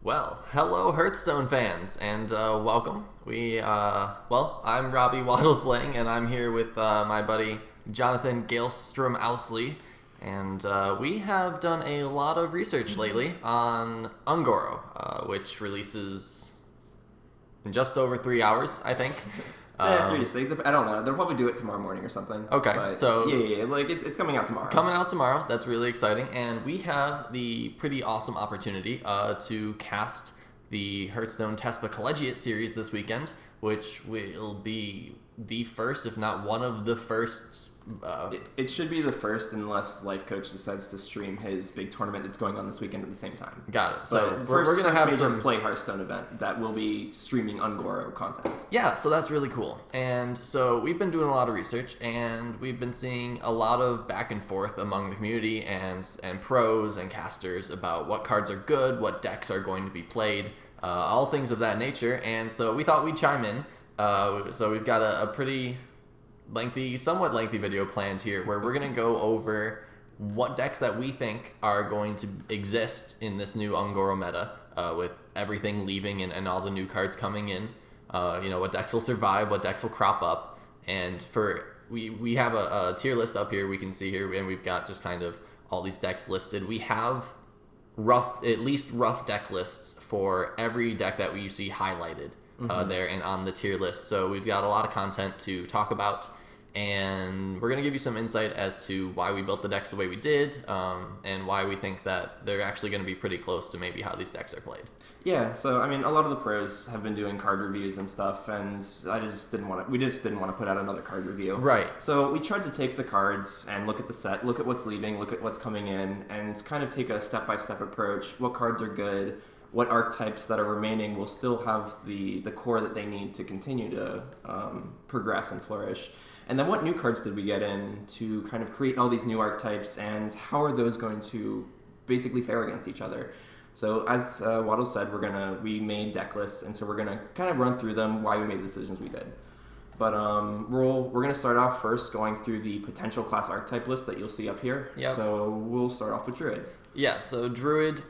Well, hello Hearthstone fans, and welcome. I'm Robbie Waddles Lang, and I'm here with my buddy Jonathan Gaelstrom Ousley, and we have done a lot of research lately on Ungoro, which releases in just over 3 hours, I think. 3 to 6. I don't know. They'll probably do it tomorrow morning or something. Okay, but so yeah, like it's coming out tomorrow. Coming out tomorrow. That's really exciting, and we have the pretty awesome opportunity to cast the Hearthstone Tespa Collegiate Series this weekend, which will be the first, if not one of the first. It should be the first unless Life Coach decides to stream his big tournament that's going on this weekend at the same time. Got it. So we're going to have some play Hearthstone event that will be streaming Ungoro content. Yeah, so that's really cool. And so we've been doing a lot of research, and we've been seeing a lot of back and forth among the community and pros and casters about what cards are good, what decks are going to be played, all things of that nature. And so we thought we'd chime in. So we've got a pretty somewhat lengthy video planned here where we're going to go over what decks that we think are going to exist in this new Ungoro meta, with everything leaving and all the new cards coming in. What decks will survive, what decks will crop up. And we have a tier list up here we can see here, and we've got just kind of all these decks listed. We have at least rough deck lists for every deck that we see highlighted there and on the tier list. So we've got a lot of content to talk about, and we're going to give you some insight as to why we built the decks the way we did, and why we think that they're actually going to be pretty close to maybe how these decks are played. Yeah, so I mean, a lot of the pros have been doing card reviews and stuff, and we just didn't want to put out another card review. Right. So we tried to take the cards and look at the set, look at what's leaving, look at what's coming in, and kind of take a step-by-step approach. What cards are good? What archetypes that are remaining will still have the core that they need to continue to progress and flourish. And then what new cards did we get in to kind of create all these new archetypes, and how are those going to basically fare against each other? So as Waddles said, we made deck lists, and so we're gonna kind of run through them, why we made the decisions we did. But we're gonna start off first going through the potential class archetype list that you'll see up here. Yep. So we'll start off with Druid. Yeah, so Druid.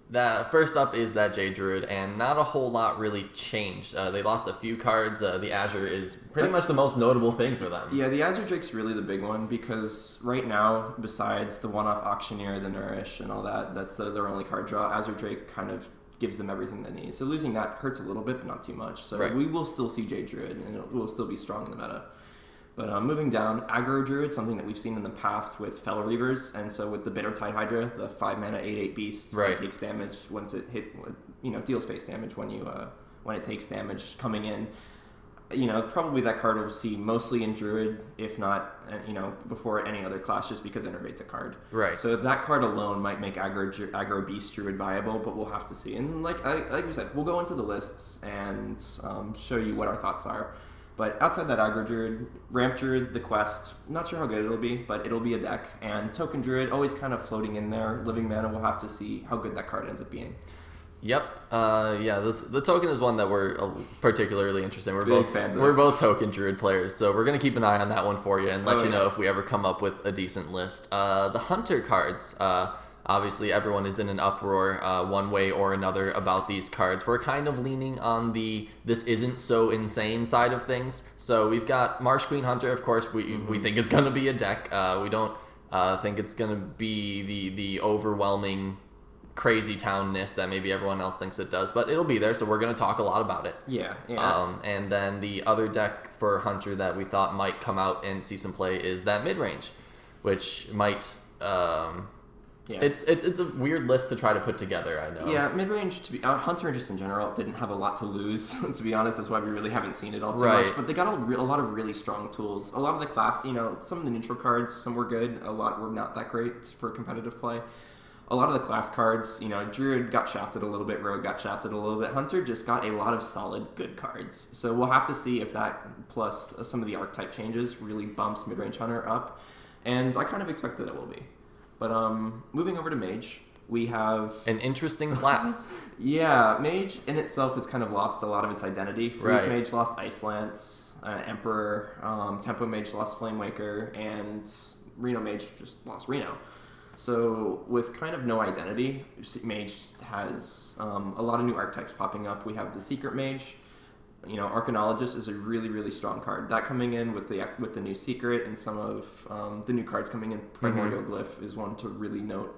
That first up is that J Druid, and not a whole lot really changed. They lost a few cards. The Azure is pretty much the most notable thing for them. Yeah, the Azure Drake's really the big one, because right now, besides the one-off Auctioneer, the Nourish, and all that, that's their only card draw. Azure Drake kind of gives them everything they need. So losing that hurts a little bit, but not too much. So right. We will still see J Druid, and it will still be strong in the meta. But moving down, Aggro Druid, something that we've seen in the past with Fel Reavers, and so with the Bittertide Hydra, the 5-mana 8/8 beast right. that takes damage once it deals face damage when it takes damage coming in. Probably that card will see mostly in Druid, if not, before any other class, just because Innervate's a card. Right. So that card alone might make Aggro Beast Druid viable, but we'll have to see. And like we said, we'll go into the lists and show you what our thoughts are. But outside that Aggro Druid, Ramp Druid, the Quest, not sure how good it'll be, but it'll be a deck. And Token Druid, always kind of floating in there. Living Mana, we'll have to see how good that card ends up being. Yep. The Token is one that we're particularly interested in. We're both Token Druid players, so we're going to keep an eye on that one for you and let you know if we ever come up with a decent list. The Hunter cards, obviously everyone is in an uproar one way or another about these cards. We're kind of leaning on this isn't so insane side of things. So we've got Marsh Queen Hunter, of course. We think it's going to be a deck. We don't think it's going to be the overwhelming crazy townness that maybe everyone else thinks it does, but it'll be there, so we're going to talk a lot about it. Yeah. And then the other deck for Hunter that we thought might come out and see some play is that mid-range, which might... It's a weird list to try to put together, I know. Yeah, mid-range, Hunter just in general didn't have a lot to lose, to be honest. That's why we really haven't seen it all too much. But they got a lot of really strong tools. A lot of the class, some of the neutral cards, some were good. A lot were not that great for competitive play. A lot of the class cards, Druid got shafted a little bit, Rogue got shafted a little bit. Hunter just got a lot of solid good cards. So we'll have to see if that, plus some of the archetype changes, really bumps mid-range Hunter up. And I kind of expect that it will be. But moving over to Mage, we have... an interesting class. Yeah, Mage in itself has kind of lost a lot of its identity. Freeze Mage lost Ice Lance, Emperor, Tempo Mage lost Flame Waker, and Reno Mage just lost Reno. So with kind of no identity, Mage has a lot of new archetypes popping up. We have the Secret Mage. Archaeologist is a really, really strong card. That coming in with the new Secret and some of the new cards coming in. Primordial Glyph is one to really note.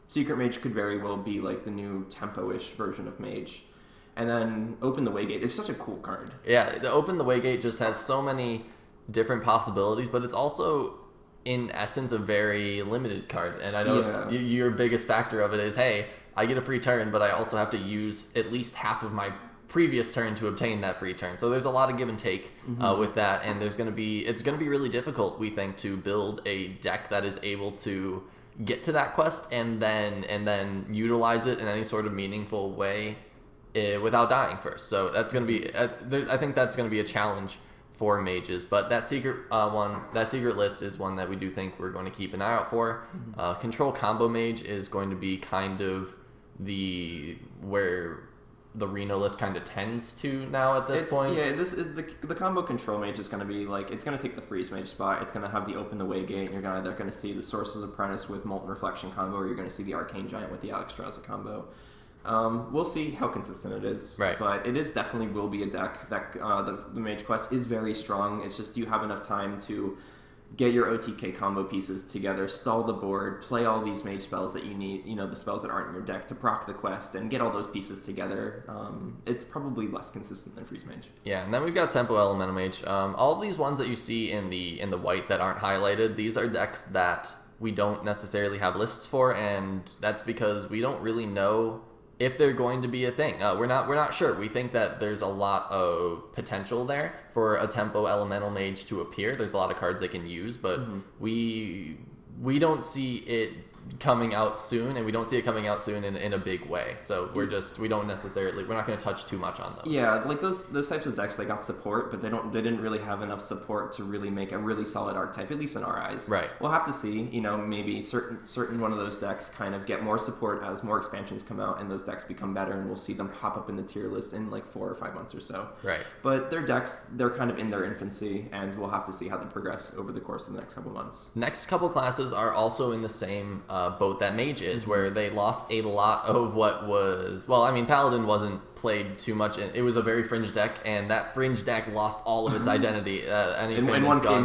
Secret Mage could very well be like the new tempo-ish version of Mage. And then Open the Waygate is such a cool card. Yeah, the Open the Waygate just has so many different possibilities, but it's also, in essence, a very limited card. And I know your biggest factor of it is, hey, I get a free turn, but I also have to use at least half of my previous turn to obtain that free turn. So there's a lot of give and take with that, and it's going to be really difficult, we think, to build a deck that is able to get to that quest and then utilize it in any sort of meaningful way without dying first. So that's going to be I think that's going to be a challenge for mages, but that secret list is one that we do think we're going to keep an eye out for. Control Combo Mage is going to be kind of where the Reno list kind of tends to now at this point. Yeah, this is the combo Control Mage is going to be like, it's going to take the Freeze Mage spot. It's going to have the Open the Waygate, and you're either going to see the Sorcerer's Apprentice with Molten Reflection combo, or you're going to see the Arcane Giant with the Alexstrasza combo. We'll see how consistent it is, right? But it is definitely will be a deck that the Mage Quest is very strong. It's just, do you have enough time to get your OTK combo pieces together, stall the board, play all these mage spells that you need, the spells that aren't in your deck to proc the quest, and get all those pieces together. It's probably less consistent than Freeze Mage. Yeah, and then we've got Tempo Elemental Mage. All of these ones that you see in the white that aren't highlighted, these are decks that we don't necessarily have lists for, and that's because we don't really know if they're going to be a thing. We're not sure. We think that there's a lot of potential there for a Tempo Elemental Mage to appear. There's a lot of cards they can use, but we don't see it coming out soon, and we don't see it coming out soon in a big way. So we're not going to touch too much on those. Yeah, like those types of decks, they got support, but they didn't really have enough support to really make a really solid archetype, at least in our eyes. Right. We'll have to see, maybe certain one of those decks kind of get more support as more expansions come out and those decks become better, and we'll see them pop up in the tier list in like 4 or 5 months or so. Right. But their decks, they're kind of in their infancy, and we'll have to see how they progress over the course of the next couple months. Next couple classes are also in the same boat that Mage is, where they lost a lot of what was, Paladin wasn't played too much. It was a very fringe deck, and that fringe deck lost all of its identity. In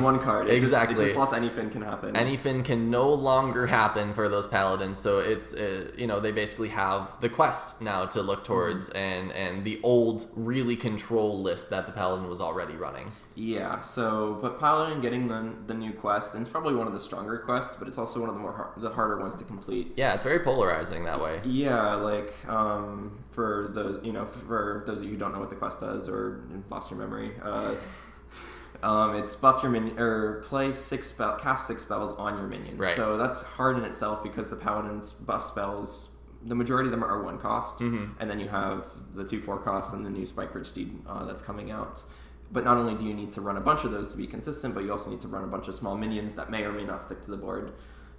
one card. Exactly. It just lost Anyfin can happen. Anyfin can no longer happen for those Paladins, so it's, they basically have the quest now to look towards, and the old really control list that the Paladin was already running. Yeah, but Paladin getting the new quest, and it's probably one of the stronger quests, but it's also one of the harder ones to complete. Yeah, it's very polarizing that way. Yeah, like for those of you who don't know what the quest does or lost your memory, it's buff your minion or cast 6 spells on your minions. Right. So that's hard in itself because the Paladin's buff spells, the majority of them are 1 cost, and then you have the 2/4 cost and the new Spike Ridge Steed that's coming out. But not only do you need to run a bunch of those to be consistent, but you also need to run a bunch of small minions that may or may not stick to the board.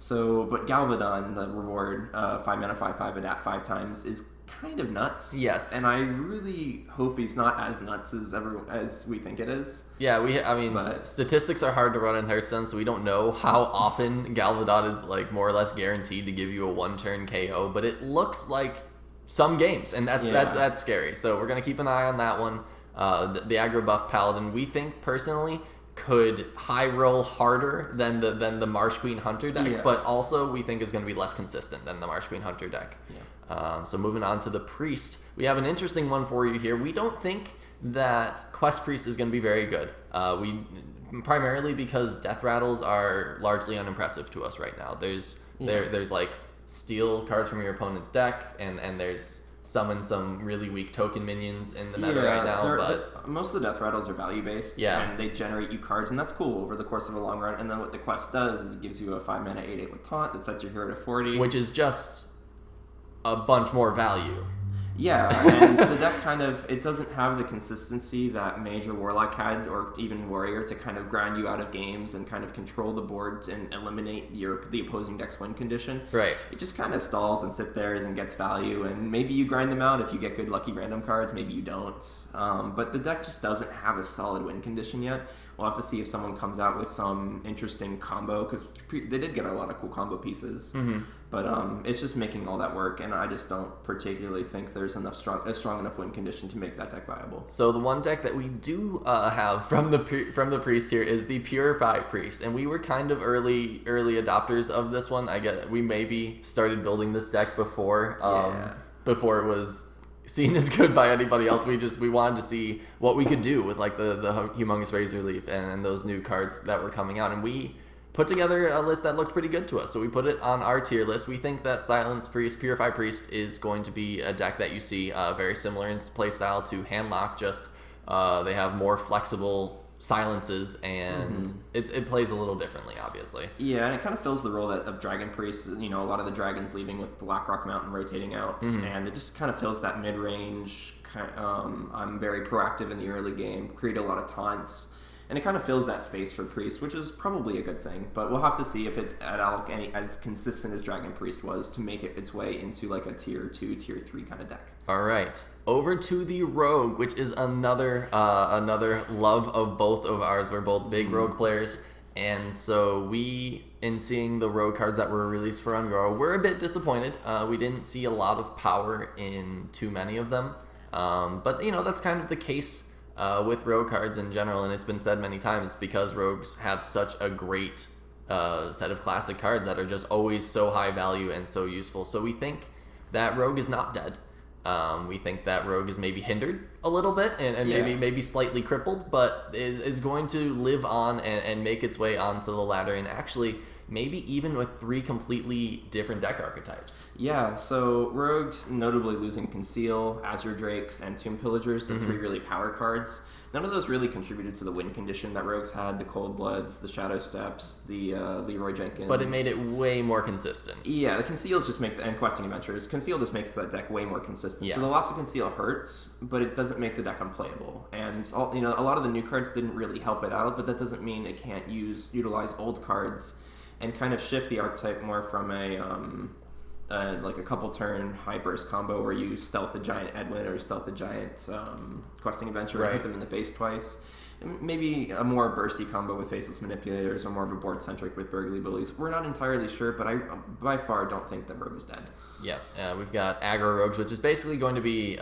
But Galvadon, the reward, 5 mana, 5/5, adapt 5 times, is kind of nuts. Yes. And I really hope he's not as nuts as we think it is. Yeah, statistics are hard to run in Hearthstone, so we don't know how often Galvadon is like more or less guaranteed to give you a 1-turn KO, but it looks like some games, and that's scary. So we're going to keep an eye on that one. The aggro buff Paladin, we think personally could high roll harder than the Marsh Queen Hunter deck, but also we think is going to be less consistent than the Marsh Queen Hunter deck. So moving on to the Priest, we have an interesting one for you here. We don't think that Quest Priest is going to be very good. Primarily because Death Rattles are largely unimpressive to us right now. There's like steal cards from your opponent's deck, and there's summon some really weak token minions in the meta right now. But most of the Death Rattles are value-based, and they generate you cards, and that's cool over the course of a long run. And then what the quest does is it gives you a 5 mana 8/8 with Taunt that sets your hero to 40. Which is just a bunch more value. Yeah, and the deck it doesn't have the consistency that Mage or Warlock had, or even Warrior, to kind of grind you out of games and kind of control the board and eliminate the opposing deck's win condition. Right. It just kind of stalls and sits there and gets value, and maybe you grind them out if you get good lucky random cards, maybe you don't. But the deck just doesn't have a solid win condition yet. We'll have to see if someone comes out with some interesting combo, because they did get a lot of cool combo pieces. But it's just making all that work, and I just don't particularly think there's a strong enough win condition to make that deck viable. So the one deck that we do have from the Priest here is the Purify Priest, and we were kind of early adopters of this one. I guess we maybe started building this deck before it was seen as good by anybody else. We wanted to see what we could do with like the Humongous Razor Leaf and those new cards that were coming out, and we put together a list that looked pretty good to us. So we put it on our tier list. We think that Silence Priest, Purify Priest is going to be a deck that you see very similar in playstyle to Handlock, just they have more flexible silences, and it plays a little differently, obviously. Yeah, and it kind of fills the role of Dragon Priest. A lot of the dragons leaving with Blackrock Mountain rotating out, and it just kind of fills that mid-range, I'm very proactive in the early game, create a lot of taunts. And it kind of fills that space for Priest, which is probably a good thing. But we'll have to see if it's at all as consistent as Dragon Priest was to make it its way into like a tier 2, tier 3 kind of deck. All right. Over to the Rogue, which is another love of both of ours. We're both big Rogue players. And so in seeing the Rogue cards that were released for Ungoro, we're a bit disappointed. We didn't see a lot of power in too many of them. But, that's kind of the case with Rogue cards in general, and it's been said many times, because Rogues have such a great set of classic cards that are just always so high value and so useful. So we think that Rogue is not dead. We think that Rogue is maybe hindered a little bit and maybe slightly crippled, but is going to live on and make its way onto the ladder, and actually maybe even with 3 completely different deck archetypes. Yeah, so Rogues notably losing Conceal, Azure Drakes, and Tomb Pillagers, the 3 really power cards. None of those really contributed to the win condition that Rogues had, the Cold Bloods, the Shadow Steps, the Leroy Jenkins. But it made it way more consistent. Yeah, the Conceals and Questing Adventures. Conceal just makes that deck way more consistent. Yeah. So the loss of Conceal hurts, but it doesn't make the deck unplayable. And a lot of the new cards didn't really help it out, but that doesn't mean it can't utilize old cards and kind of shift the archetype more from like a couple turn high burst combo where you stealth a giant Edwin or stealth a giant Questing Adventure and hit them in the face twice. Maybe a more bursty combo with Faceless Manipulators, or more of a board centric with Burgley Bullies. We're not entirely sure, but I by far don't think that Rogue is dead. Yeah, we've got Aggro Rogues, which is basically going to be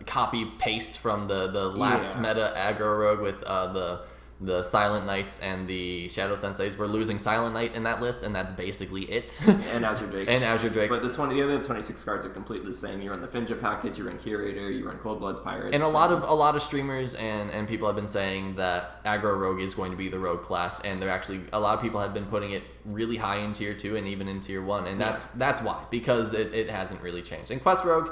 copy paste from the last meta Aggro Rogue with the Silent Knights and the Shadow Senseis. We're losing Silent Knight in that list, and that's basically it. And Azure Drakes. But the other 26 cards are completely the same. You run the Finja package, you run Curator, you run Cold Bloods, Pirates. And a lot of streamers and people have been saying that Aggro Rogue is going to be the Rogue class, and they're actually, a lot of people have been putting it really high in tier 2 and even in tier 1, and that's why, because it hasn't really changed. And Quest Rogue,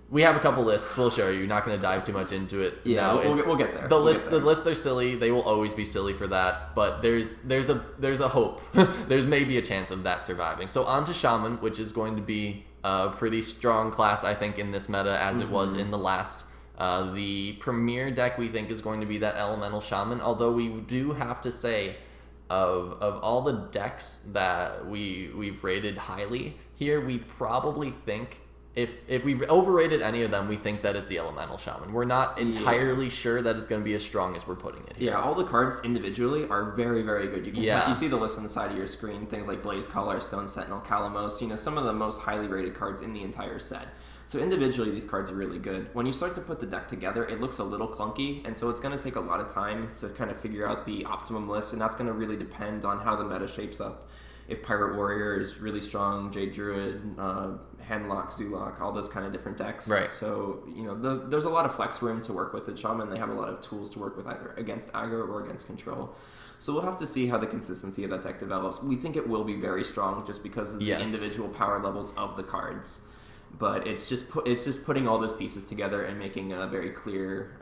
we have a couple lists. We'll show you. Not going to dive too much into it. Yeah, we'll get there. The lists are silly. They will always be silly for that. But there's a hope. There's maybe a chance of that surviving. So on to Shaman, which is going to be a pretty strong class, I think, in this meta, as it was in the last. The premier deck we think is going to be that Elemental Shaman. Although we do have to say, of all the decks that we've rated highly here, we probably think, if we've overrated any of them, we think that it's the Elemental Shaman. We're not entirely sure that it's going to be as strong as we're putting it here. Yeah, all the cards individually are very, very good. You see the list on the side of your screen, things like Blaze Collar, Stone Sentinel, Calamos, some of the most highly rated cards in the entire set. So individually, these cards are really good. When you start to put the deck together, it looks a little clunky, and so it's going to take a lot of time to kind of figure out the optimum list, and that's going to really depend on how the meta shapes up. If Pirate Warrior is really strong, Jade Druid, Handlock, Zulok, all those kind of different decks. Right. So, there's a lot of flex room to work with at Shaman. They have a lot of tools to work with either against aggro or against control. So we'll have to see how the consistency of that deck develops. We think it will be very strong just because of the individual power levels of the cards. But it's just putting all those pieces together and making a very clear,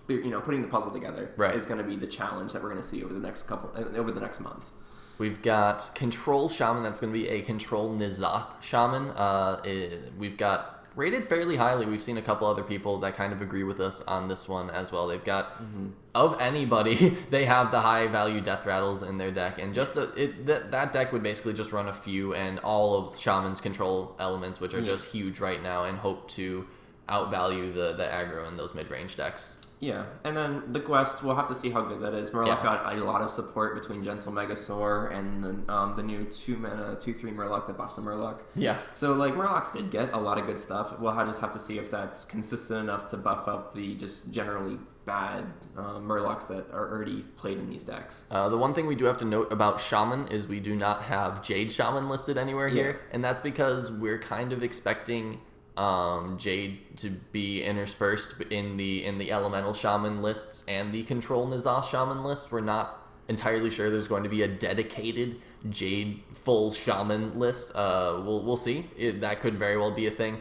putting the puzzle together is going to be the challenge that we're going to see over the next month. We've got Control Shaman. That's going to be a Control Nizath Shaman. We've got rated fairly highly. We've seen a couple other people that kind of agree with us on this one as well. They've got, of anybody, they have the high value Death Rattles in their deck. And just that deck would basically just run a few and all of Shaman's control elements, which are just huge right now, and hope to outvalue the aggro in those mid-range decks. Yeah, and then the quest, we'll have to see how good that is. Murloc Yeah. got a lot of support between Gentle Megasaur and the new 2-mana 2/3 Murloc that buffs a Murloc. Yeah. So like Murlocs did get a lot of good stuff. We'll just have to see if that's consistent enough to buff up the just generally bad Murlocs that are already played in these decks. The one thing we do have to note about Shaman is we do not have Jade Shaman listed anywhere here, and that's because we're kind of expecting Jade to be interspersed in the Elemental Shaman lists and the Control Nizas Shaman list. We're not entirely sure there's going to be a dedicated Jade full Shaman list. We'll see. That could very well be a thing.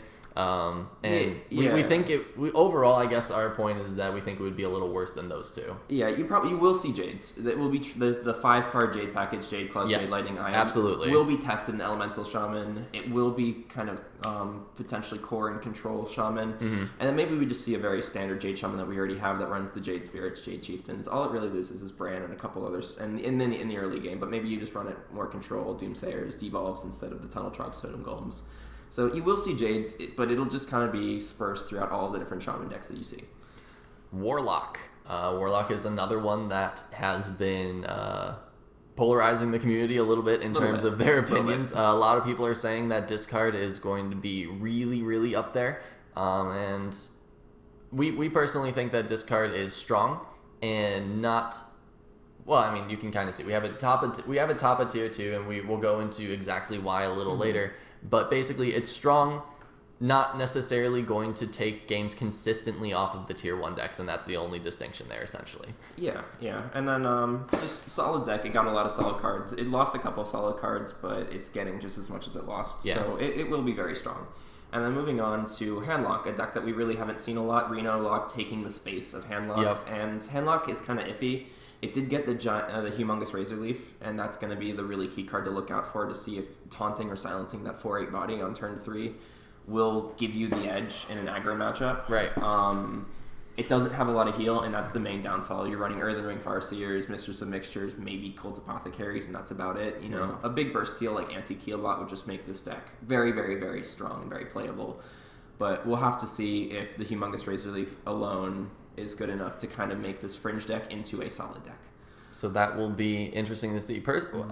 We think overall, I guess our point is that we think it would be a little worse than those two. Yeah, you will see Jades. That will be the 5-card Jade package, Jade Claws, Yes, Jade Lightning Ion. absolutely. Will be tested in Elemental Shaman. It will be kind of potentially core and control Shaman. Mm-hmm. And then maybe we just see a very standard Jade Shaman that we already have that runs the Jade Spirits, Jade Chieftains. All it really loses is Bran and a couple others and in the early game, but maybe you just run it more control, Doomsayers, Devolves instead of the Tunnel Trogs, Totem Golems. So you will see Jades, but it'll just kind of be dispersed throughout all of the different Shaman decks that you see. Warlock. Warlock is another one that has been polarizing the community a little bit in terms of their opinions. A lot of people are saying that discard is going to be really, really up there. And we personally think that discard is strong and not... Well, I mean, you can kind of see. We have it top of tier 2, and we will go into exactly why a little later. But basically, it's strong, not necessarily going to take games consistently off of the tier 1 decks, and that's the only distinction there, essentially. Yeah. And then just solid deck. It got a lot of solid cards. It lost a couple of solid cards, but it's getting just as much as it lost. Yeah. So it will be very strong. And then moving on to Handlock, a deck that we really haven't seen a lot. Reno Lock taking the space of Handlock. Yep. And Handlock is kind of iffy. It did get the Humongous Razor Leaf, and that's going to be the really key card to look out for to see if taunting or silencing that 4/8 body on turn 3 will give you the edge in an aggro matchup. Right. It doesn't have a lot of heal, and that's the main downfall. You're running Earthen Ring Farseers, Mistress of Mixtures, maybe Cult Apothecaries, and that's about it. You know, a big burst heal like Anti-Keelbot would just make this deck very, very, very strong and very playable. But we'll have to see if the Humongous Razor Leaf alone is good enough to kind of make this fringe deck into a solid deck. So that will be interesting to see.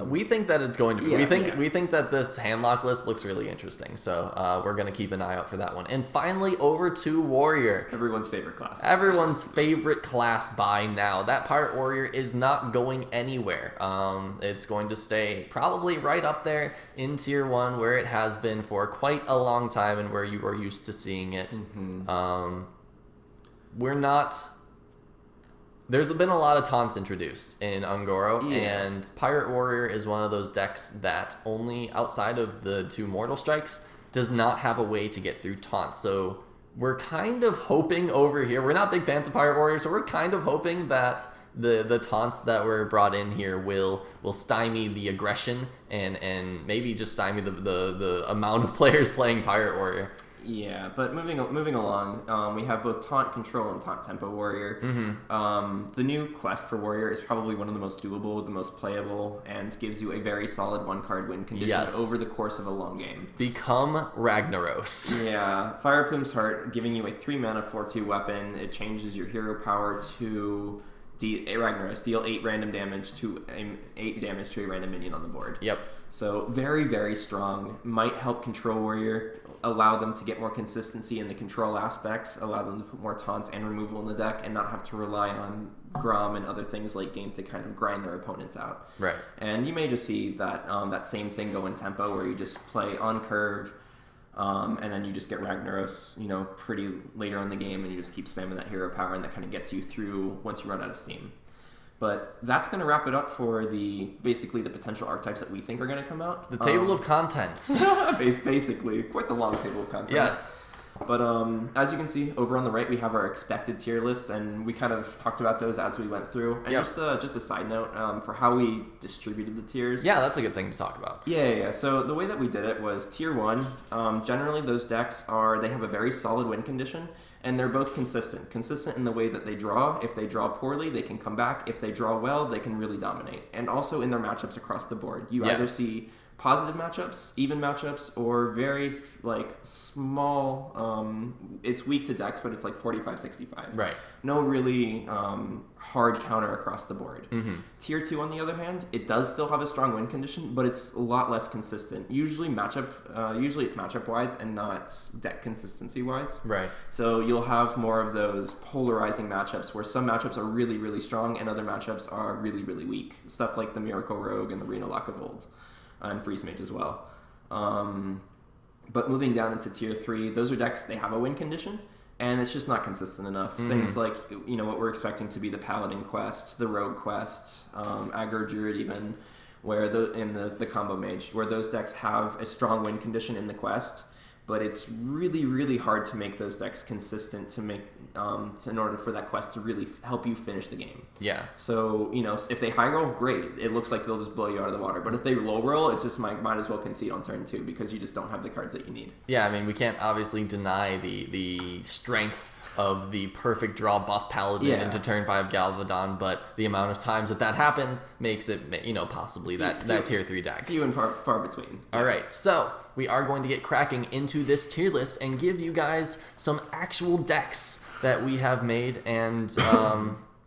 We think that it's going to be. Yeah, We think that this Handlock list looks really interesting. So we're going to keep an eye out for that one. And finally, over to Warrior. Everyone's favorite class. Everyone's favorite class by now. That Pirate Warrior is not going anywhere. It's going to stay probably right up there in tier 1 where it has been for quite a long time and where you are used to seeing it. Mm-hmm. There's been a lot of taunts introduced in Ungoro, and Pirate Warrior is one of those decks that only outside of the 2 Mortal Strikes does not have a way to get through taunts. So we're kind of hoping over here, we're not big fans of Pirate Warrior, so we're kind of hoping that the taunts that were brought in here will stymie the aggression and maybe just stymie the amount of players playing Pirate Warrior. Yeah, but moving along, we have both Taunt Control and Taunt Tempo Warrior. Mm-hmm. The new quest for Warrior is probably one of the most doable, the most playable, and gives you a very solid 1-card win condition over the course of a long game. Become Ragnaros. Yeah, Fireplume's Heart, giving you a 3-mana 4/2 weapon. It changes your hero power to Ragnaros, deal 8 damage to a random minion on the board. Yep. So very, very strong. Might help Control Warrior, allow them to get more consistency in the control aspects, allow them to put more taunts and removal in the deck, and not have to rely on Grom and other things late game to kind of grind their opponents out. Right. And you may just see that that same thing go in Tempo, where you just play on curve, and then you just get Ragnaros, pretty later in the game, and you just keep spamming that hero power, and that kind of gets you through once you run out of steam. But that's going to wrap it up for basically the potential archetypes that we think are going to come out. The table of contents. Basically, quite the long table of contents. Yes. But as you can see, over on the right, we have our expected tier list, and we kind of talked about those as we went through. And just a side note, for how we distributed the tiers. Yeah, that's a good thing to talk about. Yeah. So the way that we did it was tier 1, generally those decks they have a very solid win condition, and they're both consistent. Consistent in the way that they draw. If they draw poorly, they can come back. If they draw well, they can really dominate. And also in their matchups across the board. You either see positive matchups, even matchups, or very small. It's weak to decks, but it's like 45-65. Right. No really hard counter across the board. Tier 2, on the other hand, it does still have a strong win condition, but it's a lot less consistent. Usually it's matchup wise and not deck consistency wise. Right. So you'll have more of those polarizing matchups where some matchups are really, really strong and other matchups are really, really weak. Stuff like the Miracle Rogue and the Reno Lacavold. And Freeze Mage as well. But moving down into Tier 3, those are decks, they have a win condition, and it's just not consistent enough. Things like, what we're expecting to be the Paladin quest, the Rogue quest, Aggro Druid even, where the Combo Mage, where those decks have a strong win condition in the quest, but it's really, really hard to make those decks consistent to make in order for that quest to really help you finish the game. Yeah. So, if they high roll, great. It looks like they'll just blow you out of the water. But if they low roll, it's just might as well concede on turn 2 because you just don't have the cards that you need. Yeah, I mean, we can't obviously deny the strength of the perfect draw buff Paladin into turn 5 Galvadon, but the amount of times that happens makes it, possibly that Tier 3 deck. Few and far between. All right, so we are going to get cracking into this tier list and give you guys some actual decks that we have made, and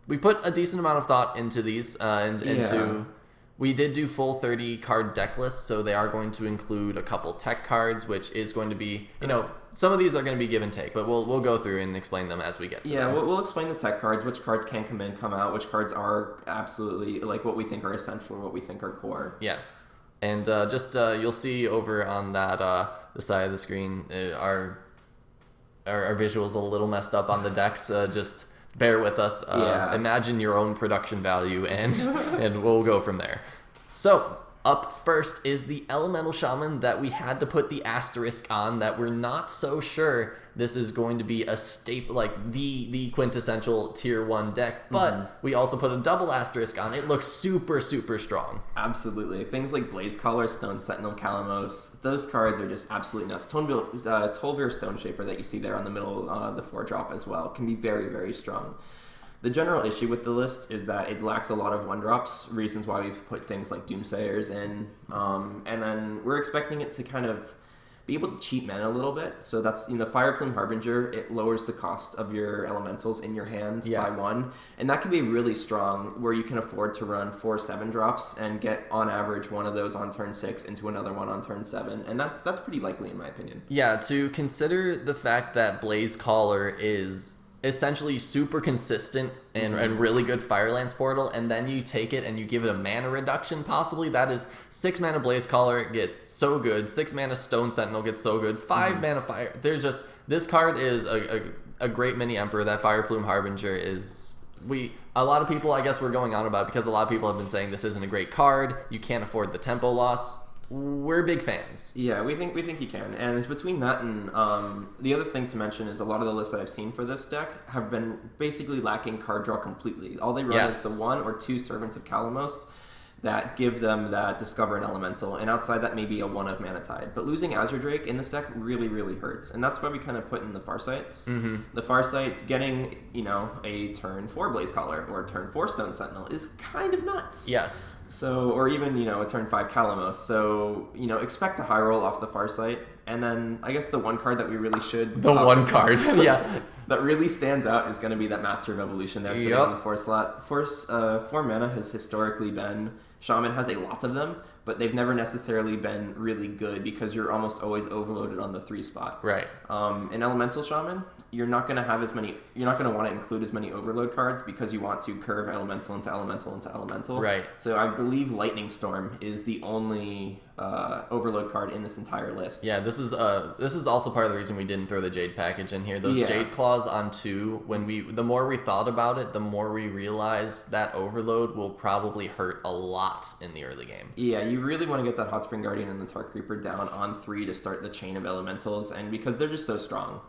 we put a decent amount of thought into these, we did do full 30 card deck lists, so they are going to include a couple tech cards, which is going to be, some of these are going to be give and take, but we'll go through and explain them as we get to them. Yeah, we'll explain the tech cards, which cards can come in, come out, which cards are absolutely what we think are essential or what we think are core. Yeah, and you'll see over on that the side of the screen, our visuals a little messed up on the decks. Just bear with us. Imagine your own production value, and we'll go from there. So up first is the Elemental Shaman that we had to put the asterisk on, that we're not so sure this is going to be a staple, like the quintessential tier 1 deck, but we also put a double asterisk on. It looks super, super strong. Absolutely. Things like Blaze Caller, Stone Sentinel, Calamos, those cards are just absolutely nuts. Tolvir Stone Shaper that you see there on the middle, the 4-drop as well, can be very, very strong. The general issue with the list is that it lacks a lot of 1-drops, reasons why we've put things like Doomsayers in, and then we're expecting it to kind of be able to cheat mana a little bit. So that's, Fire Plume Harbinger, it lowers the cost of your elementals in your hand by 1, and that can be really strong, where you can afford to run 4 7-drops and get on average one of those on turn 6 into another one on turn 7, and that's pretty likely in my opinion. Yeah, to consider the fact that Blaze Caller is essentially super consistent and really good Firelance Portal, and then you take it and you give it a mana reduction, possibly. That is 6 mana Blaze Caller gets so good, 6 mana Stone Sentinel gets so good, 5 mana Fire. There's just, this card is a great mini Emperor. That Fire Plume Harbinger is, a lot of people, I guess we're going on about it because a lot of people have been saying this isn't a great card, you can't afford the tempo loss. We're big fans. Yeah, we think you can. And between that and the other thing to mention is a lot of the lists that I've seen for this deck have been basically lacking card draw completely. All they run is the 1 or 2 Servants of Calamos that give them that Discover an Elemental, and outside that maybe a 1 of Mana Tide. But losing Azure Drake in this deck really, really hurts, and that's why we kind of put in the Farsights. The Farsights getting, a turn 4 Blaze Caller or a turn 4 Stone Sentinel is kind of nuts. Yes. So, or even, a turn 5 Calamos. So, expect a high roll off the Farsight. And then I guess the one card that we really should that really stands out is going to be that Master of Evolution there sitting on the 4 slot. 4 mana has historically been, Shaman has a lot of them, but they've never necessarily been really good because you're almost always overloaded on the 3 spot. Right. In Elemental Shaman, you're not going to have as many, you're not going to want to include as many overload cards because you want to curve Elemental into Elemental into Elemental. Right. So I believe Lightning Storm is the only overload card in this entire list. Yeah, this is also part of the reason we didn't throw the Jade package in here. Those Jade Claws on 2, the more we thought about it, the more we realized that overload will probably hurt a lot in the early game. Yeah, you really want to get that Hot Spring Guardian and the Tar Creeper down on 3 to start the chain of elementals, and because they're just so strong.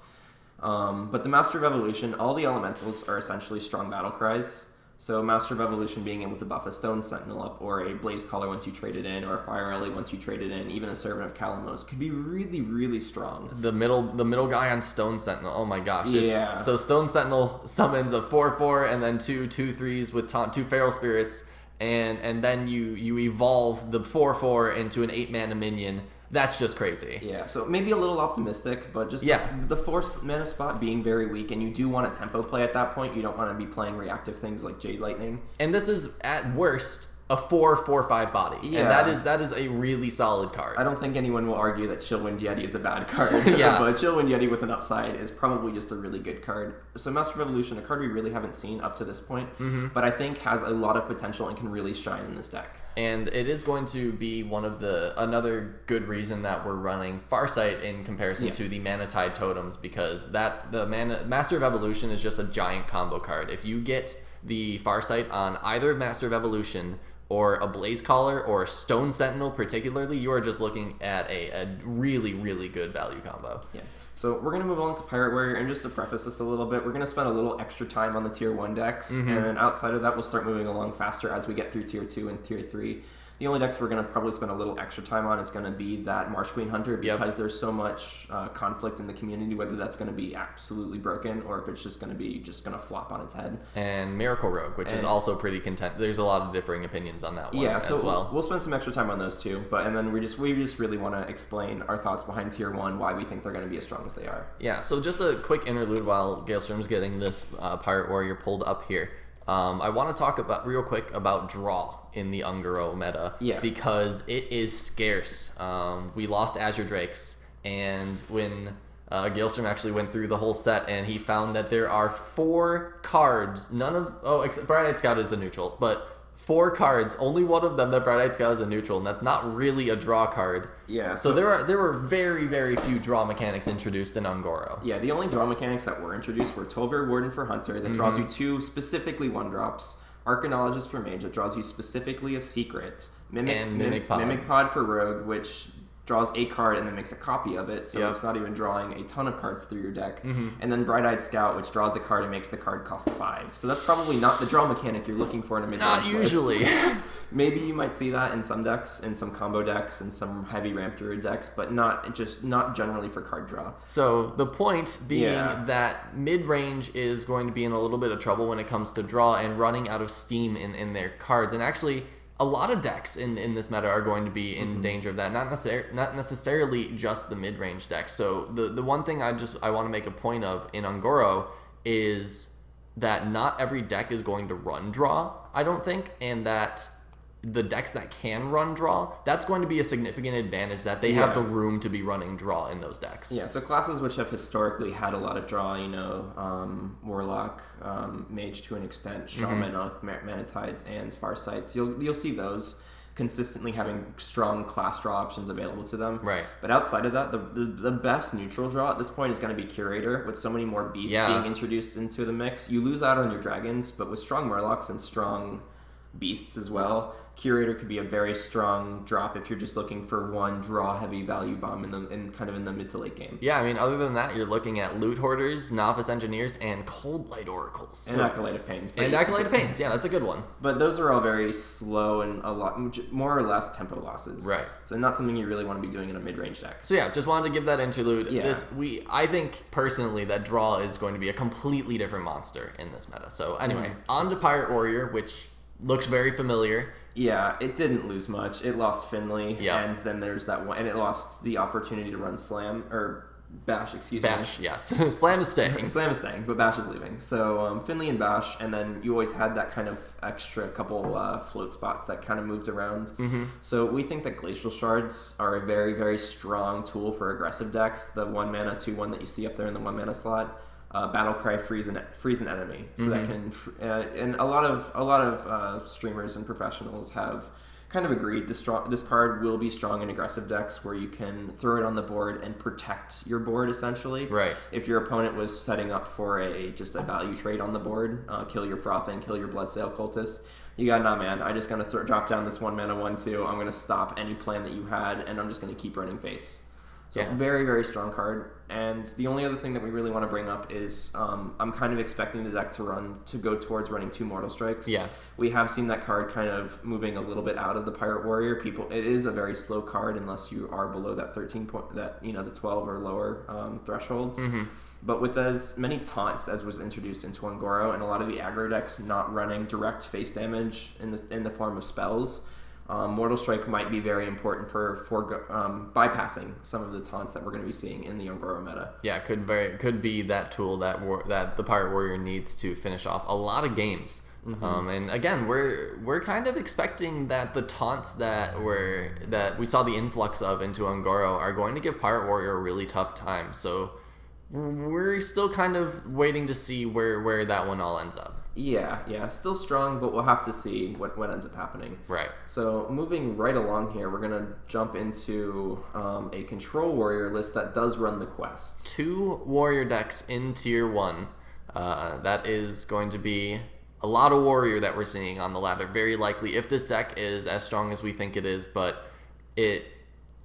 But the Master of Evolution, all the elementals are essentially strong battle cries. So Master of Evolution being able to buff a Stone Sentinel up, or a Blaze Caller once you trade it in, or a Fire Ellie once you trade it in, even a Servant of Calamos could be really, really strong. The middle guy on Stone Sentinel, oh my gosh. Yeah. So Stone Sentinel summons a 4/4 and then 2/2/3s with 2 Feral Spirits, and then you evolve the 4/4 into an 8-mana minion. That's just crazy. Yeah, so maybe a little optimistic, but just the 4-mana spot being very weak, and you do want a tempo play at that point. You don't want to be playing reactive things like Jade Lightning. And this is, at worst, a 4/4/5 body. Yeah. And that is a really solid card. I don't think anyone will argue that Chillwind Yeti is a bad card. Yeah. But Chillwind Yeti with an upside is probably just a really good card. So Master of Evolution, a card we really haven't seen up to this point, but I think has a lot of potential and can really shine in this deck. And it is going to be another good reason that we're running Farsight in comparison to the Mana Tide Totems, because Master of Evolution is just a giant combo card. If you get the Farsight on either Master of Evolution or a Blaze Caller or a Stone Sentinel particularly, you are just looking at a really, really good value combo. Yeah. So we're going to move on to Pirate Warrior, and just to preface this a little bit, we're going to spend a little extra time on the Tier 1 decks, and then outside of that, we'll start moving along faster as we get through Tier 2 and Tier 3. The only decks we're going to probably spend a little extra time on is going to be that Marsh Queen Hunter, because there's so much conflict in the community, whether that's going to be absolutely broken or if it's just going to flop on its head. And Miracle Rogue, which is also pretty content. There's a lot of differing opinions on that one as well. We'll spend some extra time on those two, and then we just really want to explain our thoughts behind Tier 1, why we think they're going to be as strong as they are. Yeah, so just a quick interlude while Gaelstrom's getting this Pirate Warrior pulled up here. I want to talk real quick about draw in the Ungoro meta, because it is scarce. We lost Azure Drakes, and when Gaelstrom actually went through the whole set, and he found that there are 4 cards, Bright-Eyed Scout is a neutral, but 4 cards, only one of them that Bright-Eyed Scout is a neutral, and that's not really a draw card. Yeah. So there were very, very few draw mechanics introduced in Ungoro. Yeah, the only draw mechanics that were introduced were Tolver Warden for Hunter, that draws you 2 specifically 1-drops, Arcanologist for Mage, that draws you specifically a secret, Mimic Pod for Rogue, which draws a card and then makes a copy of it, so it's not even drawing a ton of cards through your deck. And then Bright-Eyed Scout, which draws a card and makes the card cost 5. So that's probably not the draw mechanic you're looking for in a mid-range list. Not usually. Maybe you might see that in some decks, in some combo decks, in some heavy ramp druid decks, but not generally for card draw. So the point being that mid-range is going to be in a little bit of trouble when it comes to draw and running out of steam in their cards. And actually, a lot of decks in this meta are going to be in danger of that. Not necessarily just the mid-range decks. So the one thing I want to make a point of in Ungoro is that not every deck is going to run draw, I don't think, and that the decks that can run draw, that's going to be a significant advantage, that they have the room to be running draw in those decks. Yeah, so classes which have historically had a lot of draw, Warlock, Mage to an extent, Shaman with Mana Tides and Farsights, you'll see those consistently having strong class draw options available to them. Right. But outside of that, the best neutral draw at this point is going to be Curator, with so many more beasts being introduced into the mix. You lose out on your dragons, but with strong Murlocs and strong beasts as well, Curator could be a very strong drop if you're just looking for one draw heavy value bomb in the mid to late game. Yeah, I mean, other than that, you're looking at Loot Hoarders, Novice Engineers, and Cold Light Oracles. And Acolyte of Pains. Acolyte of Pains, yeah, that's a good one. But those are all very slow and a lot more or less tempo losses. Right. So not something you really want to be doing in a mid-range deck. So yeah, just wanted to give that interlude. Yeah. I think personally that draw is going to be a completely different monster in this meta. So anyway, on to Pirate Warrior, which looks very familiar. Yeah, it didn't lose much. It lost Finley, and then there's that one, and it lost the opportunity to run Bash, excuse me. Bash, yes. Slam is staying. Slam is staying, but Bash is leaving. So Finley and Bash, and then you always had that kind of extra couple float spots that kind of moved around. So we think that Glacial Shards are a very, very strong tool for aggressive decks. The 1-mana 2/1 that you see up there in the 1-mana slot. Battlecry freeze an enemy, so that can and a lot of streamers and professionals have kind of agreed this card will be strong in aggressive decks where you can throw it on the board and protect your board essentially. Right. If your opponent was setting up for just a value trade on the board, kill your Frothing, kill your Bloodsail Cultist, you got, nah man, I'm just gonna drop down this 1-mana 1/2. I'm gonna stop any plan that you had, and I'm just gonna keep running face. So very, very strong card. And the only other thing that we really want to bring up is I'm kind of expecting the deck to go towards running 2 Mortal Strikes. Yeah. We have seen that card kind of moving a little bit out of the Pirate Warrior. It is a very slow card unless you are below that 13 point, the 12 or lower thresholds. But with as many taunts as was introduced into Ungoro, and a lot of the aggro decks not running direct face damage in the form of spells, Mortal Strike might be very important for bypassing some of the taunts that we're going to be seeing in the Ungoro meta. Yeah, could be that tool that the Pirate Warrior needs to finish off a lot of games. And again, we're kind of expecting that the taunts that we saw the influx of into Ungoro are going to give Pirate Warrior a really tough time. So we're still kind of waiting to see where that one all ends up. Yeah, still strong, but we'll have to see what ends up happening. Right. So moving right along here, we're going to jump into a Control Warrior list that does run the quest. 2 Warrior decks in Tier 1. That is going to be a lot of Warrior that we're seeing on the ladder. Very likely, if this deck is as strong as we think it is, but it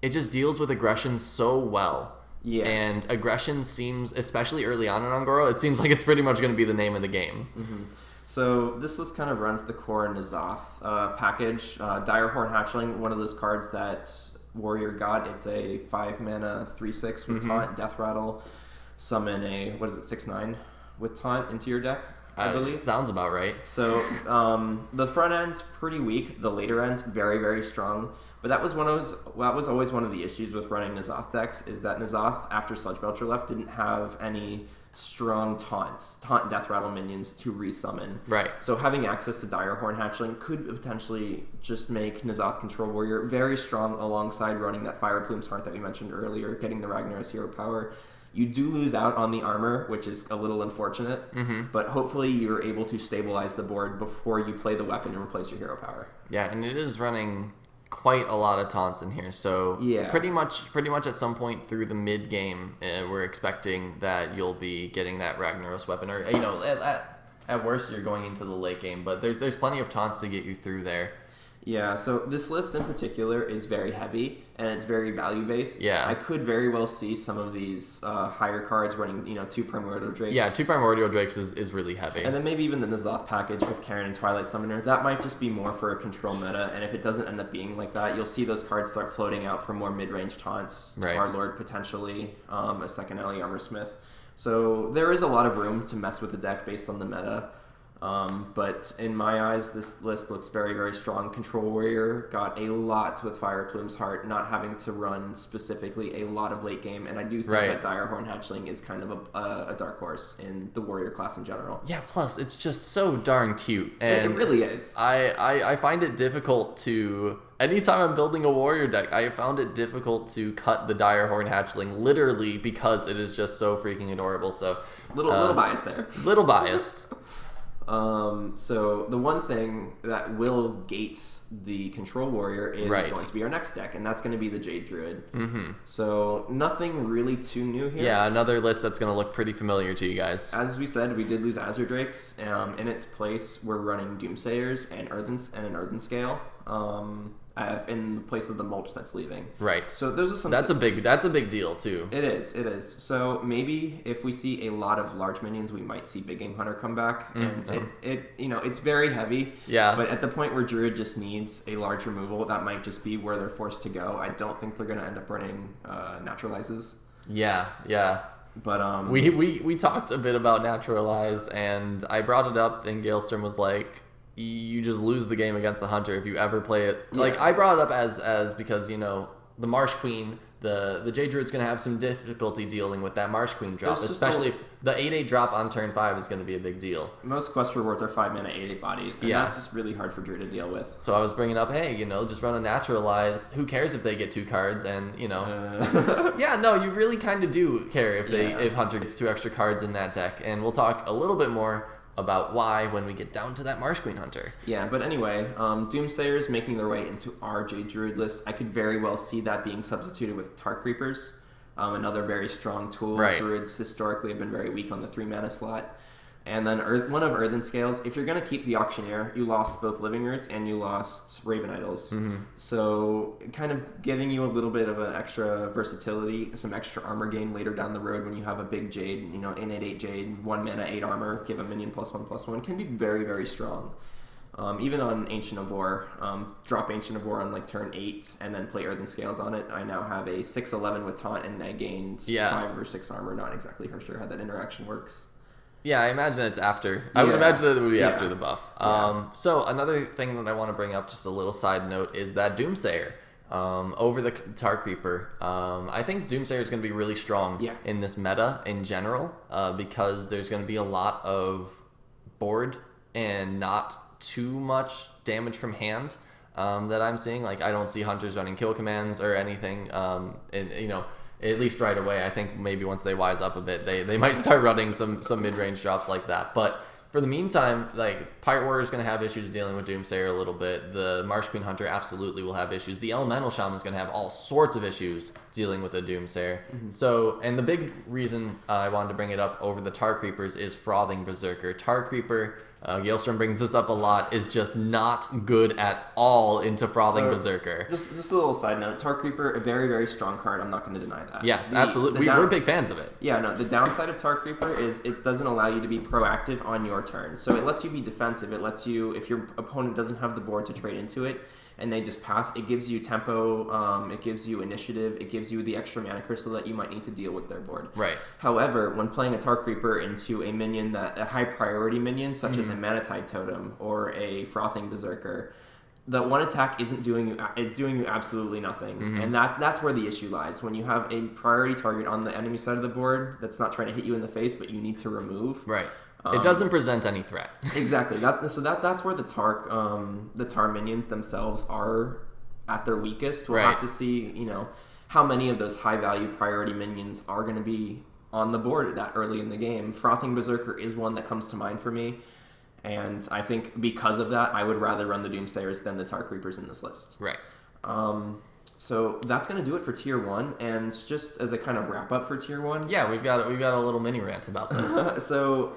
just deals with aggression so well. Yes. And aggression seems, especially early on in Ungoro, it seems like it's pretty much going to be the name of the game. So this list kind of runs the core N'Zoth package. Direhorn Hatchling, one of those cards that Warrior got. It's a 5-mana 3/6 with taunt, Death Rattle. Summon a 6/9 with taunt into your deck, I believe. Sounds about right. So the front end's pretty weak. The later end's very, very strong. But that was always one of the issues with running N'Zoth decks, is that N'Zoth, after Sludge Belcher left, didn't have any strong taunt Death Rattle minions to resummon. Right. So having access to Direhorn Hatchling could potentially just make N'Zoth Control Warrior very strong alongside running that Fire Plume's Heart that we mentioned earlier, getting the Ragnaros hero power. You do lose out on the armor, which is a little unfortunate, but hopefully you're able to stabilize the board before you play the weapon and replace your hero power. Yeah, and it is running quite a lot of taunts in here, so pretty much at some point through the mid game, we're expecting that you'll be getting that Ragnaros weapon, or at worst you're going into the late game, but there's plenty of taunts to get you through there. Yeah, so this list in particular is very heavy, and it's very value-based. Yeah. I could very well see some of these higher cards running, 2 Primordial Drakes. Yeah, 2 Primordial Drakes is really heavy. And then maybe even the N'Zoth package with Karen and Twilight Summoner. That might just be more for a control meta, and if it doesn't end up being like that, you'll see those cards start floating out for more mid-range taunts. Right. Warlord potentially, a second Ellie Armorsmith. So there is a lot of room to mess with the deck based on the meta. But in my eyes, this list looks very, very strong. Control Warrior got a lot with Fire Plume's Heart, not having to run specifically a lot of late game, and I do think that Direhorn Hatchling is kind of a dark horse in the Warrior class in general. Yeah, plus it's just so darn cute. And it really is. I find it difficult to... Anytime I'm building a Warrior deck, I found it difficult to cut the Direhorn Hatchling, literally because it is just so freaking adorable. So little biased there. Little biased. So the one thing that will gate the Control Warrior is going to be our next deck, and that's going to be the Jade Druid. So nothing really too new here. Yeah, another list that's going to look pretty familiar to you guys. As we said, we did lose Azure Drakes. In its place, we're running Doomsayers and an Earthen Scale. In place of the mulch that's leaving. Right. So those are some. That's a big deal too. It is. So maybe if we see a lot of large minions, we might see Big Game Hunter come back, and it's very heavy. Yeah. But at the point where Druid just needs a large removal, that might just be where they're forced to go. I don't think they're going to end up running Naturalizes. Yeah. But we talked a bit about Naturalize, and I brought it up, and Gaelstrom was like, you just lose the game against the Hunter if you ever play it. Yeah. Like, I brought it up as because, the Marsh Queen, the Jade Druid's going to have some difficulty dealing with that Marsh Queen drop, especially if the 8/8 drop on turn 5 is going to be a big deal. Most quest rewards are 5-mana 8/8 bodies, and that's just really hard for Druid to deal with. So I was bringing up, hey, just run a Naturalize. Who cares if they get 2 cards? And, yeah, no, you really kind of do care if Hunter gets 2 extra cards in that deck. And we'll talk a little bit more about why when we get down to that Marsh Queen Hunter. Yeah, but anyway, Doomsayers making their way into our Jade Druid list. I could very well see that being substituted with Tar Creepers, another very strong tool. Right. Druids historically have been very weak on the 3-mana slot. And then one of Earthen Scales. If you're going to keep the Auctioneer, you lost both Living Roots and you lost Raven Idols. So kind of giving you a little bit of an extra versatility, some extra armor gain later down the road when you have a big Jade, innate 8 Jade, 1 mana, 8 armor, give a minion +1/+1, can be very, very strong. Even on Ancient of War, drop Ancient of War on like turn 8 and then play Earthen Scales on it. I now have a 6/11 with taunt, and I gained 5 or 6 armor. Not exactly sure how that interaction works. Yeah, I imagine it's after. I would imagine it would be after the buff. Yeah. So another thing that I want to bring up, just a little side note, is that Doomsayer over the Tar Creeper. I think Doomsayer is going to be really strong in this meta in general because there's going to be a lot of board and not too much damage from hand that I'm seeing. Like, I don't see hunters running kill commands or anything. And at least right away. I think maybe once they wise up a bit, they might start running some mid-range drops like that. But for the meantime, like, Pirate Warrior is going to have issues dealing with Doomsayer a little bit. The Marsh Queen Hunter absolutely will have issues. The Elemental Shaman is going to have all sorts of issues dealing with the Doomsayer. Mm-hmm. So, and the big reason I wanted to bring it up over the Tar Creepers is Frothing Berserker. Tar Creeper, Gaelstrom brings this up a lot, is just not good at all into Frothing Berserker. Just a little side note. Tar Creeper, a very, very strong card. I'm not going to deny that. Yes, absolutely. We're big fans of it. Yeah, no, the downside of Tar Creeper is it doesn't allow you to be proactive on your turn. So it lets you be defensive. It lets you, if your opponent doesn't have the board to trade into it, and they just pass, it gives you tempo, it gives you initiative, it gives you the extra mana crystal that you might need to deal with their board. Right. However, when playing a Tar Creeper into a minion, a high priority minion, such as a Manatide Totem or a Frothing Berserker, the one attack is doing you absolutely nothing. Mm-hmm. And that's where the issue lies. When you have a priority target on the enemy side of the board that's not trying to hit you in the face, but you need to remove. Right. It doesn't present any threat. Exactly. That's where the tar minions themselves are at their weakest. We'll have to see, how many of those high value priority minions are going to be on the board that early in the game. Frothing Berserker is one that comes to mind for me, and I think because of that, I would rather run the Doomsayers than the Tar Creepers in this list. Right. So that's going to do it for Tier 1, and just as a kind of wrap-up for Tier 1... Yeah, we've got a little mini rant about this. So,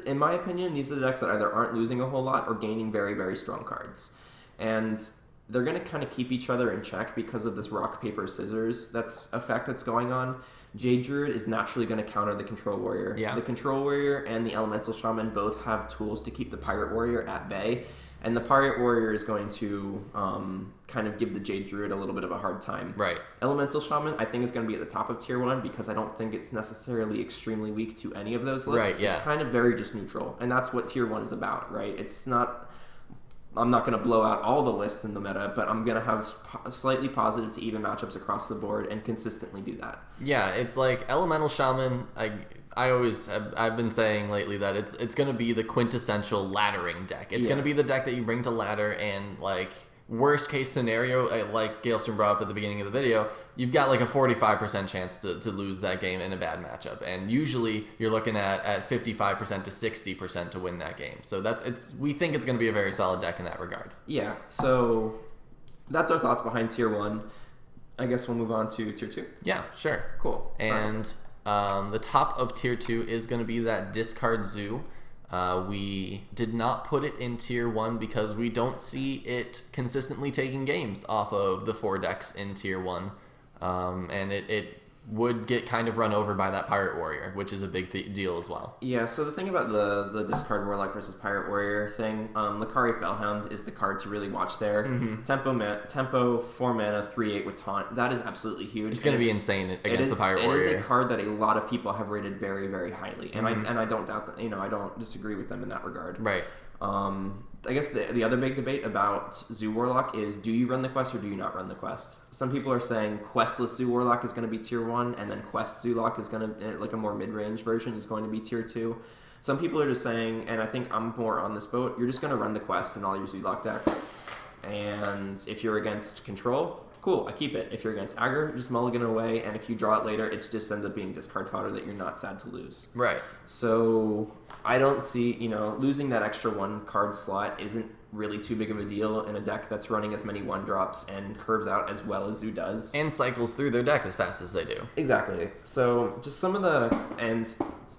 in my opinion, these are the decks that either aren't losing a whole lot or gaining very, very strong cards. And they're going to kind of keep each other in check because of this rock, paper, scissors effect that's going on. Jade Druid is naturally going to counter the Control Warrior. Yeah. The Control Warrior and the Elemental Shaman both have tools to keep the Pirate Warrior at bay. And the Pirate Warrior is going to kind of give the Jade Druid a little bit of a hard time. Right. Elemental Shaman, I think, is going to be at the top of Tier 1 because I don't think it's necessarily extremely weak to any of those lists. Right, yeah. It's kind of very just neutral. And that's what Tier 1 is about, right? It's not... I'm not going to blow out all the lists in the meta, but I'm going to have slightly positive to even matchups across the board and consistently do that. Yeah, it's like Elemental Shaman... I've been saying lately that it's going to be the quintessential laddering deck. It's going to be the deck that you bring to ladder, and like worst case scenario, like Gaelstrom brought up at the beginning of the video, you've got like a 45% chance to lose that game in a bad matchup, and usually you're looking at 55% to 60% to win that game. So we think it's going to be a very solid deck in that regard. Yeah. So that's our thoughts behind Tier 1. I guess we'll move on to Tier 2. Yeah, sure. Cool. And the top of Tier 2 is going to be that Discard Zoo. We did not put it in Tier 1 because we don't see it consistently taking games off of the 4 decks in Tier 1. And it would get kind of run over by that Pirate Warrior, which is a big deal as well. Yeah, so the thing about the Discard Warlock versus Pirate Warrior thing, Lakari Fellhound is the card to really watch there. Mm-hmm. Tempo, 4 mana, 3/8 with Taunt. That is absolutely huge. It's going to be insane against the Pirate Warrior. It is a card that a lot of people have rated very, very highly, and I don't doubt that. I don't disagree with them in that regard. Right. I guess the other big debate about Zoo Warlock is, do you run the quest or do you not run the quest? Some people are saying questless Zoo Warlock is going to be Tier 1, and then quest Zoo Lock is going to, like a more mid-range version, is going to be Tier 2. Some people are just saying, and I think I'm more on this boat, you're just going to run the quest in all your Zoo Lock decks. And if you're against control, cool, I keep it. If you're against aggro, just mulligan it away, and if you draw it later, it just ends up being discard fodder that you're not sad to lose. Right. So I don't see, losing that extra 1 card slot isn't really too big of a deal in a deck that's running as many 1-drops and curves out as well as Zoo does. And cycles through their deck as fast as they do. Exactly. So just and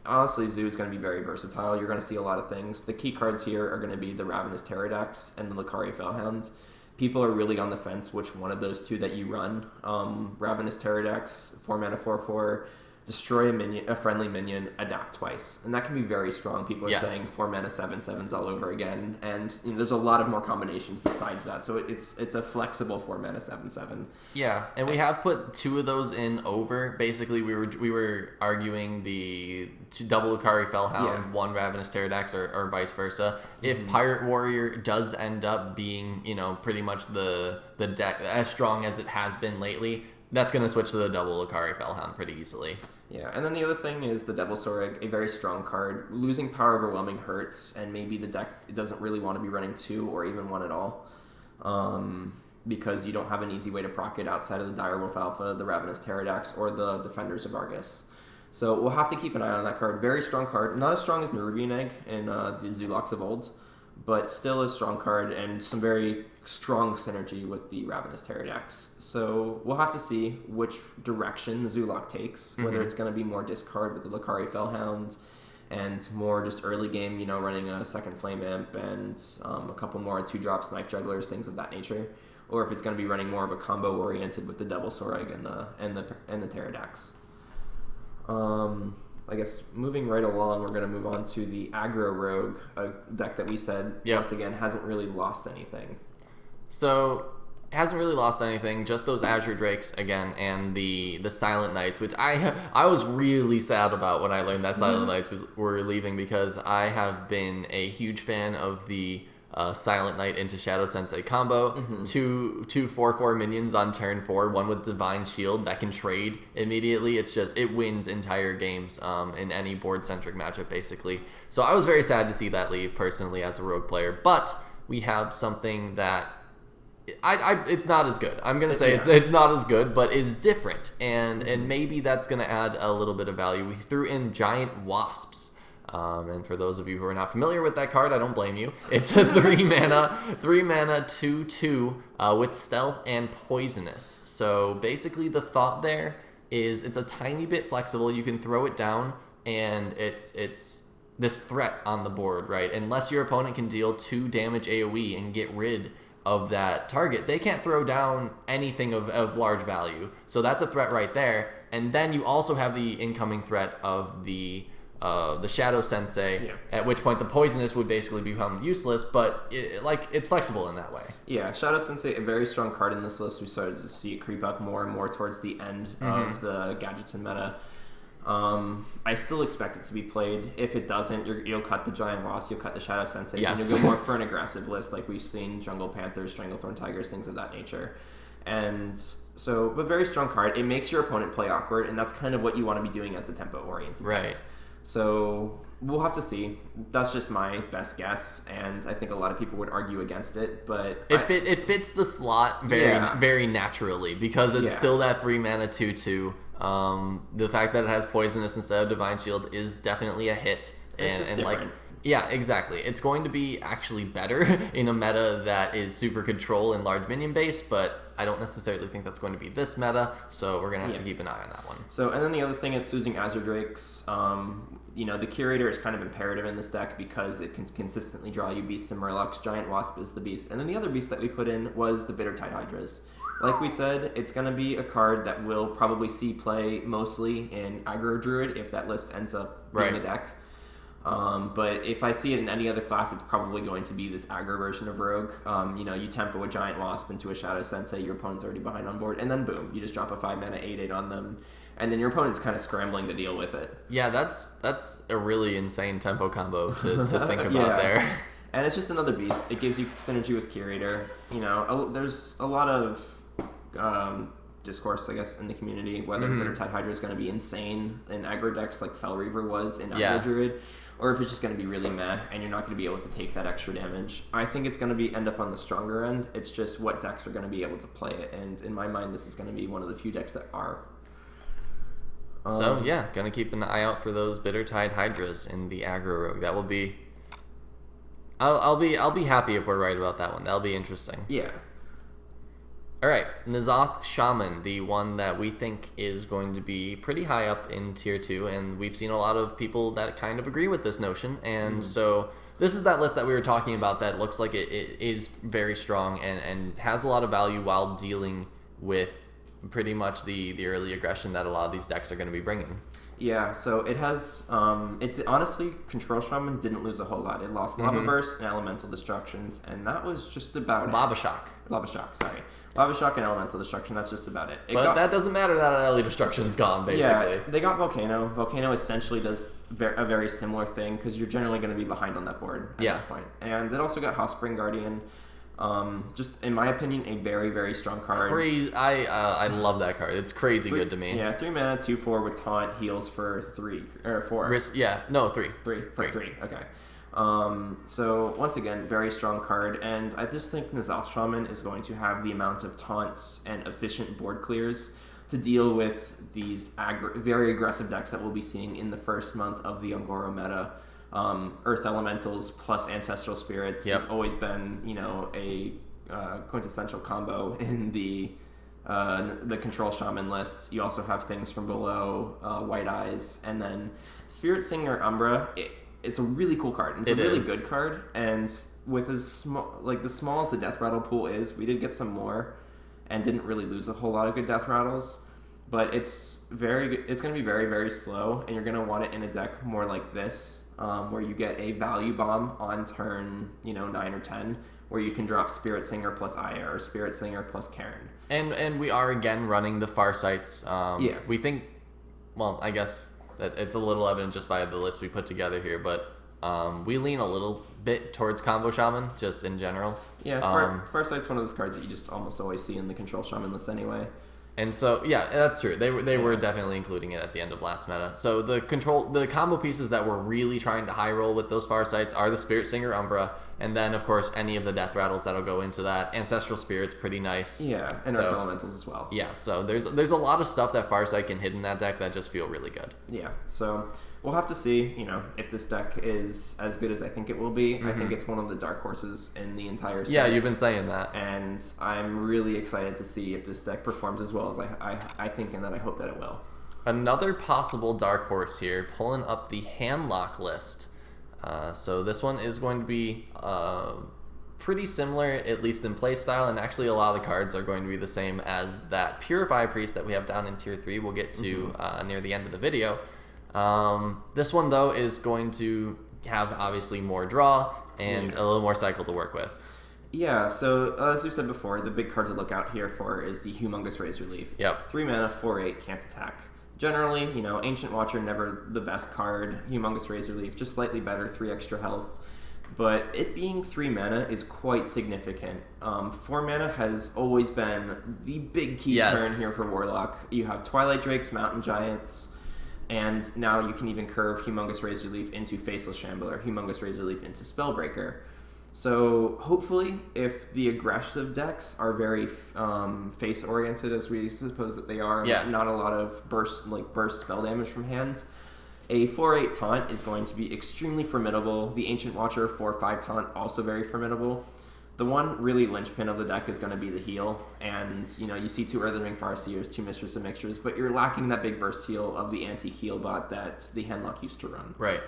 honestly, Zoo is going to be very versatile. You're going to see a lot of things. The key cards here are going to be the Ravenous Pterodax and the Lakari Fellhound. People are really on the fence which one of those two that you run. Ravenous Pterodax, 4 mana, 4/4. destroy a friendly minion, adapt twice. And that can be very strong. People are saying 4 mana 7/7s all over again. And there's a lot of more combinations besides that. So it's a flexible 4 mana 7/7. Yeah, and we have put 2 of those in over. Basically, we were arguing the double Akari Fellhound, 1 Ravenous Pterodax, or vice versa. If Pirate Warrior does end up being, pretty much the deck as strong as it has been lately, that's going to switch to the double Akari Fellhound pretty easily. Yeah, and then the other thing is the Devil Sorag, a very strong card. Losing Power Overwhelming hurts, and maybe the deck doesn't really want to be running 2 or even 1 at all. Because you don't have an easy way to proc it outside of the Direwolf Alpha, the Ravenous Pterodax, or the Defenders of Argus. So we'll have to keep an eye on that card. Very strong card. Not as strong as Nerubian Egg in the Zulocks of old, but still a strong card and some very strong synergy with the Ravenous Pterodax. So we'll have to see which direction the Zulok takes, whether it's going to be more discard with the Lakari Fellhound and more just early game, running a second Flame Imp and a couple more 2-drops, Knife Jugglers, things of that nature, or if it's going to be running more of a combo oriented with the Devil Sorag and the Pterodax. I guess moving right along, we're going to move on to the Aggro Rogue, a deck that we said, once again, hasn't really lost anything. So, hasn't really lost anything, just those Azure Drakes again, and the Silent Knights, which I was really sad about when I learned that Silent Knights were leaving, because I have been a huge fan of the Silent Knight into Shadow Sensei combo. Two 4/4 minions on turn 4, one with Divine Shield that can trade immediately. It wins entire games in any board-centric matchup, basically. So I was very sad to see that leave, personally, as a Rogue player. But we have something that it's not as good. I'm gonna say it's not as good, but it's different, and maybe that's gonna add a little bit of value. We threw in Giant Wasps. And for those of you who are not familiar with that card, I don't blame you. It's a 3 mana 2/2 with stealth and poisonous. So basically the thought there is it's a tiny bit flexible. You can throw it down, and it's this threat on the board, right? Unless your opponent can deal 2 damage AoE and get rid of that target, they can't throw down anything of large value. So that's a threat right there. And then you also have the incoming threat of the Shadow Sensei, at which point the poisonous would basically become useless, but it's flexible in that way. Yeah, Shadow Sensei, a very strong card in this list. We started to see it creep up more and more towards the end of the gadgets and meta. I still expect it to be played. If it doesn't, you'll cut the Giant Wasp, you'll cut the Shadow Sensei, and you'll go more for an aggressive list like we've seen Jungle Panthers, Stranglethorn Tigers, things of that nature. And so, but very strong card. It makes your opponent play awkward, and that's kind of what you want to be doing as the tempo-oriented deck. So we'll have to see. That's just my best guess, and I think a lot of people would argue against it. But it fits the slot very naturally, because it's still that 3 mana 2/2. The fact that it has poisonous instead of Divine Shield is definitely a hit. It's just different. Yeah, exactly. It's going to be actually better in a meta that is super control and large minion base, but I don't necessarily think that's going to be this meta, so we're going to have to keep an eye on that one. So, and then the other thing, it's using Azure Drakes. The Curator is kind of imperative in this deck because it can consistently draw you Beasts and Murlocs. Giant Wasp is the beast. And then the other beast that we put in was the Bittertide Hydras. Like we said, it's going to be a card that will probably see play mostly in Aggro Druid if that list ends up being a deck. But if I see it in any other class, it's probably going to be this aggro version of Rogue. You tempo a Giant Wasp into a Shadow Sensei, your opponent's already behind on board, and then boom, you just drop a 5 mana 8/8 on them, and then your opponent's kind of scrambling to deal with it. Yeah, that's a really insane tempo combo to think about there. And it's just another beast. It gives you synergy with Curator. There's a lot of discourse, I guess, in the community whether Bittertide Hydra is going to be insane in aggro decks like Fel Reaver was in Aggro Druid, or if it's just going to be really meh and you're not going to be able to take that extra damage. I think it's going to end up on the stronger end. It's just what decks are going to be able to play it, and in my mind, this is going to be one of the few decks that are. So yeah, gonna keep an eye out for those Bittertide Hydras in the aggro rogue. That will be. I'll be happy if we're right about that one. That'll be interesting. Yeah. All right, N'Zoth Shaman, the one that we think is going to be pretty high up in tier 2, and we've seen a lot of people that kind of agree with this notion, and so this is that list that we were talking about that looks like it is very strong and has a lot of value while dealing with pretty much the early aggression that a lot of these decks are going to be bringing. Yeah, so it has, honestly, Control Shaman didn't lose a whole lot. It lost Lava Burst and Elemental Destructions, and that was just about it. Lava Shock, sorry. Lava Shock and Elemental Destruction, that's just about it. That doesn't matter that LE Destruction's gone, basically. Yeah, they got Volcano. Volcano essentially does a very similar thing, because you're generally going to be behind on that board at that point. And it also got Hot Spring Guardian. Just in my opinion, a very, very strong card. Crazy! I love that card. It's crazy good to me. Yeah, 3 mana, 2/4 with taunt, heals for 3 or 4. 3. 3 for 3. Okay. So once again, very strong card, and I just think Nizal Shaman is going to have the amount of taunts and efficient board clears to deal with these very aggressive decks that we'll be seeing in the first month of the Ungoro meta. Earth Elementals plus Ancestral Spirits has always been, a quintessential combo in the Control Shaman list. You also have things from below, White Eyes, and then Spirit Singer Umbra. It's a really cool card. It's a really good card, and with as small as the Death Rattle pool is, we did get some more, and didn't really lose a whole lot of good Death Rattles. But it's going to be very, very slow, and you're going to want it in a deck more like this. Where you get a value bomb on turn, 9 or 10, where you can drop Spirit Singer plus Aya or Spirit Singer plus Karen. And we are again running the Farsights. We think, well, I guess that it's a little evident just by the list we put together here, but we lean a little bit towards Combo Shaman just in general. Yeah, Farsight's one of those cards that you just almost always see in the Control Shaman list anyway. And so, yeah, that's true. They were definitely including it at the end of last meta. So the combo pieces that we're really trying to high roll with those Farsights are the Spirit Singer Umbra, and then of course any of the Death Rattles that'll go into that. Ancestral Spirit's pretty nice. Yeah, and Earth Elementals as well. Yeah, so there's a lot of stuff that Farsight can hit in that deck that just feel really good. Yeah, so we'll have to see, if this deck is as good as I think it will be. I think it's one of the dark horses in the entire set. Yeah, you've been saying that. And I'm really excited to see if this deck performs as well as I think, and that I hope that it will. Another possible dark horse here, pulling up the Handlock list. So this one is going to be pretty similar, at least in playstyle, and actually a lot of the cards are going to be the same as that Purify Priest that we have down in Tier 3 we'll get to near the end of the video. This one, though, is going to have obviously more draw and a little more cycle to work with. Yeah, so as we said before, the big card to look out here for is the Humongous Razor Leaf. Yep. 3 mana, 4/8, can't attack. Generally, Ancient Watcher, never the best card. Humongous Razor Leaf, just slightly better, 3 extra health. But it being 3 mana is quite significant. 4 mana has always been the big key turn here for Warlock. You have Twilight Drakes, Mountain Giants, and now you can even curve Humongous Razor Leaf into Faceless Shambler, Humongous Razor Leaf into Spellbreaker. So hopefully, if the aggressive decks are very face-oriented, as we suppose that they are, not a lot of burst spell damage from hand, a 4/8 taunt is going to be extremely formidable. The Ancient Watcher 4/5 taunt, also very formidable. The one really linchpin of the deck is going to be the heal, and you see 2 Earthring Farseers, 2 Mistress of Mixtures, but you're lacking that big burst heal of the anti-heal bot that the Handlock used to run. Right.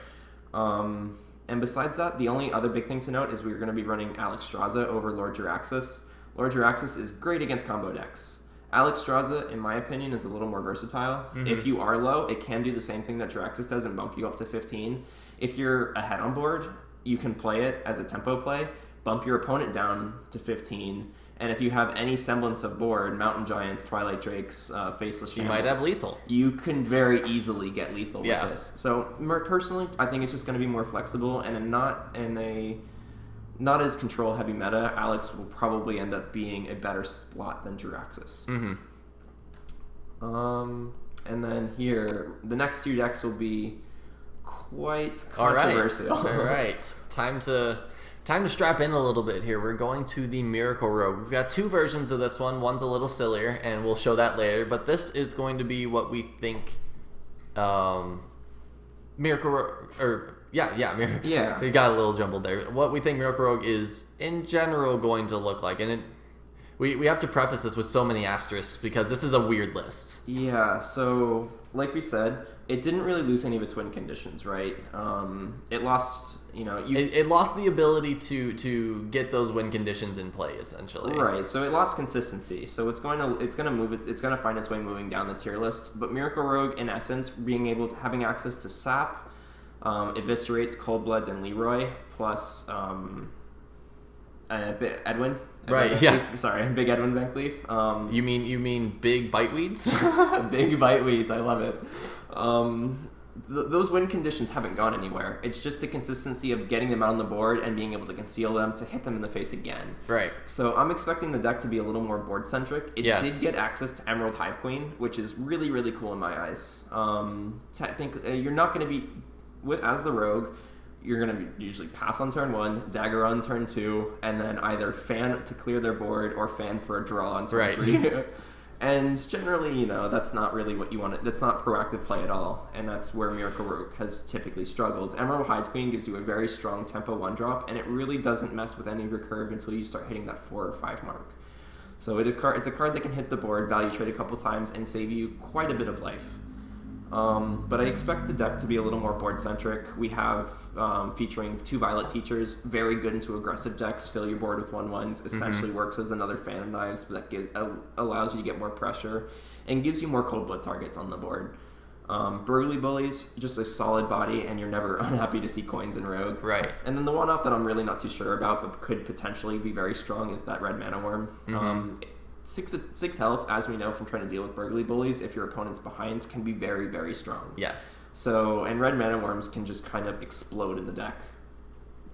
And besides that, the only other big thing to note is we're going to be running Alexstrasza over Lord Jaraxxus. Lord Jaraxxus is great against combo decks. Alexstrasza, in my opinion, is a little more versatile. If you are low, it can do the same thing that Jaraxxus does and bump you up to 15. If you're ahead on board, you can play it as a tempo play, bump your opponent down to 15, and if you have any semblance of board, Mountain Giants, Twilight Drakes, Faceless Shambler, you might have lethal. You can very easily get lethal with this. So personally, I think it's just going to be more flexible, and not as control heavy meta. Alex will probably end up being a better slot than Jaraxxus. And then here, the next 2 decks will be quite controversial. All right. Time to strap in a little bit here. We're going to the Miracle Rogue. We've got 2 versions of this one. One's a little sillier, and we'll show that later. But this is going to be what we think Miracle Rogue... We got a little jumbled there. What we think Miracle Rogue is, in general, going to look like. And we have to preface this with so many asterisks because this is a weird list. Yeah, so like we said, it didn't really lose any of its win conditions, right? It lost, It lost the ability to get those win conditions in play, essentially. Right, so it lost consistency. So it's going to find its way moving down the tier list. But Miracle Rogue, in essence, having access to Sap, eviscerates Cold Bloods and Leroy, plus Edwin. Right, yeah. Sorry, Big Edwin Van Cleef. You mean big biteweeds? Big biteweeds, I love it. Those win conditions haven't gone anywhere. It's just the consistency of getting them out on the board and being able to conceal them to hit them in the face again. Right. So I'm expecting the deck to be a little more board centric. It did get access to Emerald Hive Queen, which is really, really cool in my eyes. Technically, you're not going to be as the rogue. You're going to usually pass on turn 1, dagger on turn 2, and then either fan to clear their board or fan for a draw on turn 3. And generally, that's not really what you want. That's not proactive play at all, and that's where Miracle Rogue has typically struggled. Emerald Hive Queen gives you a very strong tempo 1-drop, and it really doesn't mess with any of your curve until you start hitting that 4 or 5 mark. So it's a card that can hit the board, value trade a couple times, and save you quite a bit of life. But I expect the deck to be a little more board-centric. We have featuring 2 Violet Teachers, very good into aggressive decks. Fill your board with 1/1s. Essentially works as another Fan of Knives that allows you to get more pressure and gives you more Cold Blood targets on the board. Burgly Bullies, just a solid body, and you're never unhappy to see coins in Rogue. Right. And then the one-off that I'm really not too sure about, but could potentially be very strong, is that Red Mana Worm. 6 health, as we know from trying to deal with Burgly Bullies, if your opponent's behind, can be very, very strong. Yes. So, and Red Mana Worms can just kind of explode in the deck.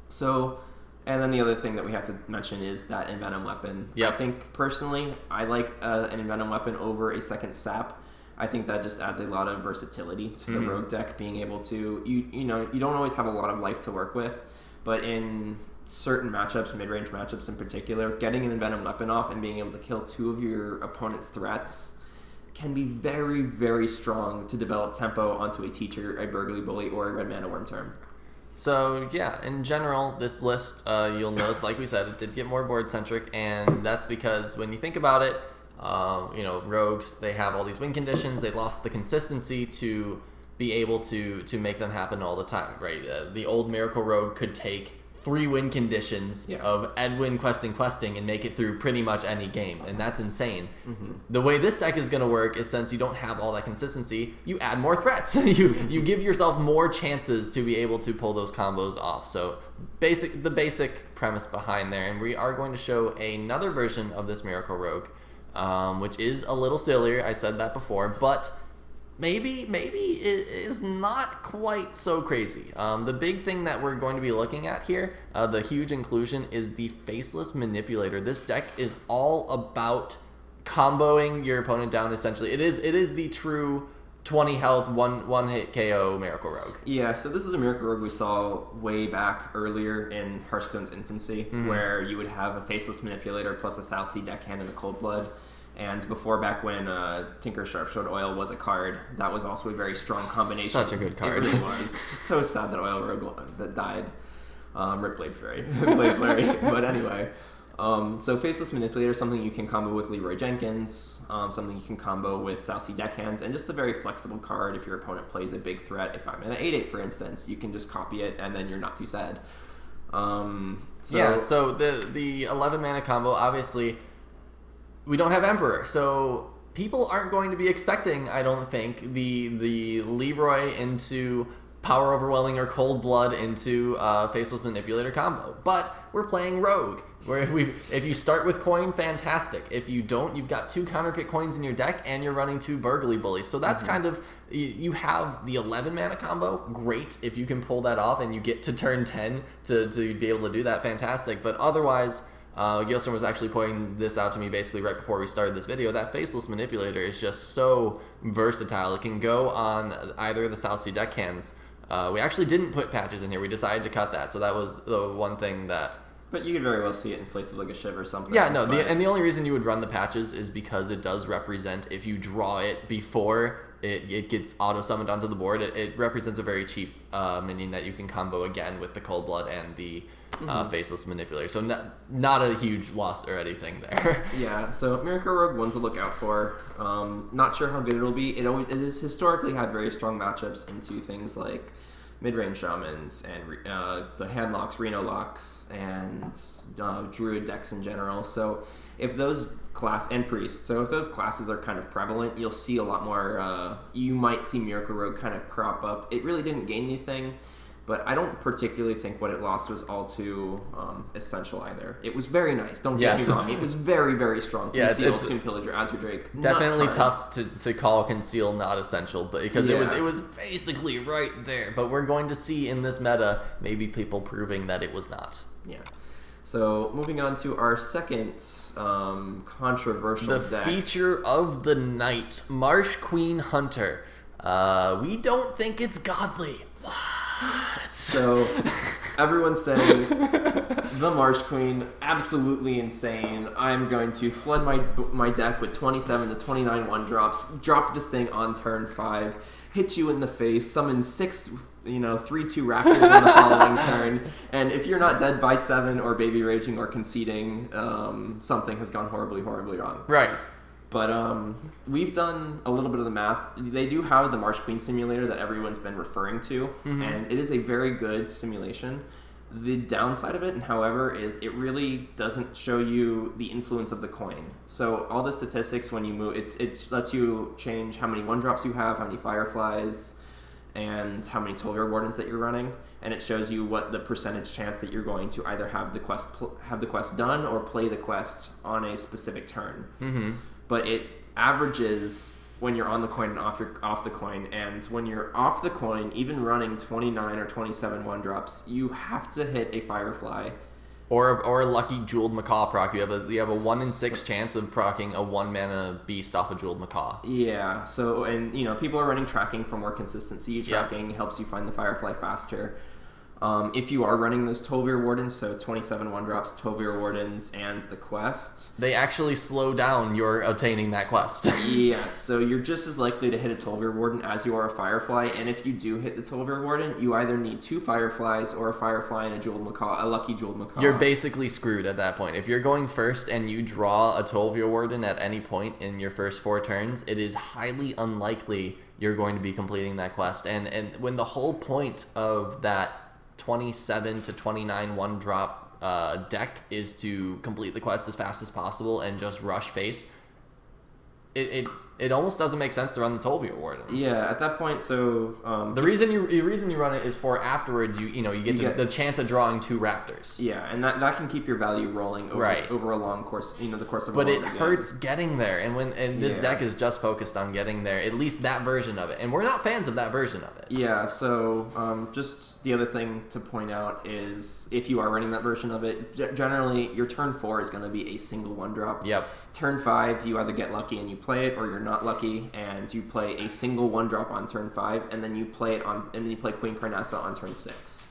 So, and then the other thing that we have to mention is that Envenom Weapon. Yep. I think, personally, I like an Envenom Weapon over a second Sap. I think that just adds a lot of versatility to the Rogue deck, being able to, you don't always have a lot of life to work with, but in certain matchups, mid-range matchups in particular, getting an Envenom Weapon off and being able to kill 2 of your opponent's threats can be very, very strong to develop tempo onto a Teacher, a Burgly Bully, or a Red Mana Worm turn. So yeah, in general, this list, you'll notice, like we said, it did get more board-centric, and that's because when you think about it, rogues, they have all these win conditions, they lost the consistency to be able to make them happen all the time, right? The old Miracle Rogue could take 3 win conditions of Edwin questing and make it through pretty much any game, and that's insane. The way this deck is going to work is, since you don't have all that consistency, you add more threats. you give yourself more chances to be able to pull those combos off. So the basic premise behind there, and we are going to show another version of this Miracle Rogue, which is a little sillier. I said that before, but maybe it is not quite so crazy. The big thing that we're going to be looking at here, the huge inclusion, is the Faceless Manipulator. This deck is all about comboing your opponent down, essentially. It is the true 20 health, one hit KO Miracle Rogue. Yeah, so this is a Miracle Rogue we saw way back earlier in Hearthstone's infancy, where you would have a Faceless Manipulator plus a South Sea deckhand and a Cold Blood. And before, back when Tinker Sharpsword Oil was a card, that was also a very strong combination. Such a good card. It really was. So sad that Oil Rogue that died. Rip Blade Flurry. Blade Flurry. But anyway, so Faceless Manipulator, something you can combo with Leroy Jenkins, something you can combo with South Sea Deckhands, and just a very flexible card if your opponent plays a big threat. If I'm in an 8/8, for instance, you can just copy it, and then you're not too sad. So the 11 mana combo, obviously, we don't have Emperor, so people aren't going to be expecting, I don't think, the Leroy into Power Overwhelming or Cold Blood into Faceless Manipulator combo. But we're playing Rogue, where if you start with coin, fantastic. If you don't, you've got 2 counterfeit coins in your deck, and you're running 2 Burgly Bullies. So that's kind of, you have the 11 mana combo, great. If you can pull that off and you get to turn 10 to be able to do that, fantastic. But otherwise, Gaelstrom was actually pointing this out to me basically right before we started this video. That Faceless Manipulator is just so versatile. It can go on either of the South Sea deckhands. We actually didn't put patches in here. We decided to cut that, so that was the one thing that... But you could very well see it in place of like a Shiv or something. Yeah, no, and the only reason you would run the patches is because it does represent, if you draw it before it gets auto summoned onto the board. It represents a very cheap minion that you can combo again with the Cold Blood and the Faceless Manipulator. So not a huge loss or anything there. Yeah, so Miracle Rogue, one to look out for. Not sure how good it'll be. It has historically had very strong matchups into things like mid-range shamans and the handlocks, Reno locks, and druid decks in general. So if those and priests, so if those classes are kind of prevalent, you'll see a lot more. You might see Miracle Rogue kind of crop up. It really didn't gain anything, but I don't particularly think what it lost was all too essential either. It was very nice. Don't get me wrong. It was very, very strong. Conceal, Tomb Pillager, Azure Drake. Definitely tough to call Conceal not essential, but because it was basically right there. But we're going to see in this meta maybe people proving that it was not. Yeah. So moving on to our second controversial deck. The feature of the night, Marsh Queen Hunter. We don't think it's godly. What? So everyone's saying the Marsh Queen, absolutely insane. I'm going to flood my deck with 27 to 29 1-drops, drop this thing on turn 5, hit you in the face, summon 6 3/2 Raptors on the following turn, and if you're not dead by 7 or baby raging or conceding, something has gone horribly, horribly wrong. Right. But we've done a little bit of the math. They do have the Marsh Queen simulator that everyone's been referring to, and it is a very good simulation. The downside of it, however, is it really doesn't show you the influence of the coin. So all the statistics when you move, it lets you change how many 1-drops you have, how many Fireflies, and how many 12-year Wardens that you're running, and it shows you what the percentage chance that you're going to either have the quest done or play the quest on a specific turn. But it averages when you're on the coin and off the coin, and when you're off the coin, even running 29 or 27 1-drops, you have to hit a Firefly. Or a lucky Jeweled Macaw proc. You have a 1 in 6 chance of procking a 1-mana beast off a Jeweled Macaw. Yeah, so, and people are running tracking for more consistency. Tracking helps you find the Firefly faster. If you are running those 12-year Wardens, so 27 1-drops, 12-year Wardens, and the quests, they actually slow down your obtaining that quest. Yes, so you're just as likely to hit a 12-year Warden as you are a Firefly, and if you do hit the 12-year Warden, you either need 2 Fireflies or a Firefly and a lucky Jeweled Macaw. You're basically screwed at that point. If you're going first and you draw a 12-year Warden at any point in your first 4 turns, it is highly unlikely you're going to be completing that quest. And when the whole point of that 27 to 29 1-drop deck is to complete the quest as fast as possible and just rush face, it almost doesn't make sense to run the 12-year Wardens. Yeah, at that point, so the reason you run it is for afterwards. You get the chance of drawing 2 Raptors. Yeah, and that can keep your value rolling over a long course. The course of. But it hurts getting there, and this deck is just focused on getting there. At least that version of it, and we're not fans of that version of it. Yeah. So just the other thing to point out is if you are running that version of it, generally your turn 4 is going to be a single 1-drop. Yep. Turn 5, you either get lucky and you play it, or you're not lucky and you play a single 1-drop on turn 5, and then you play Queen Carnassa on turn 6.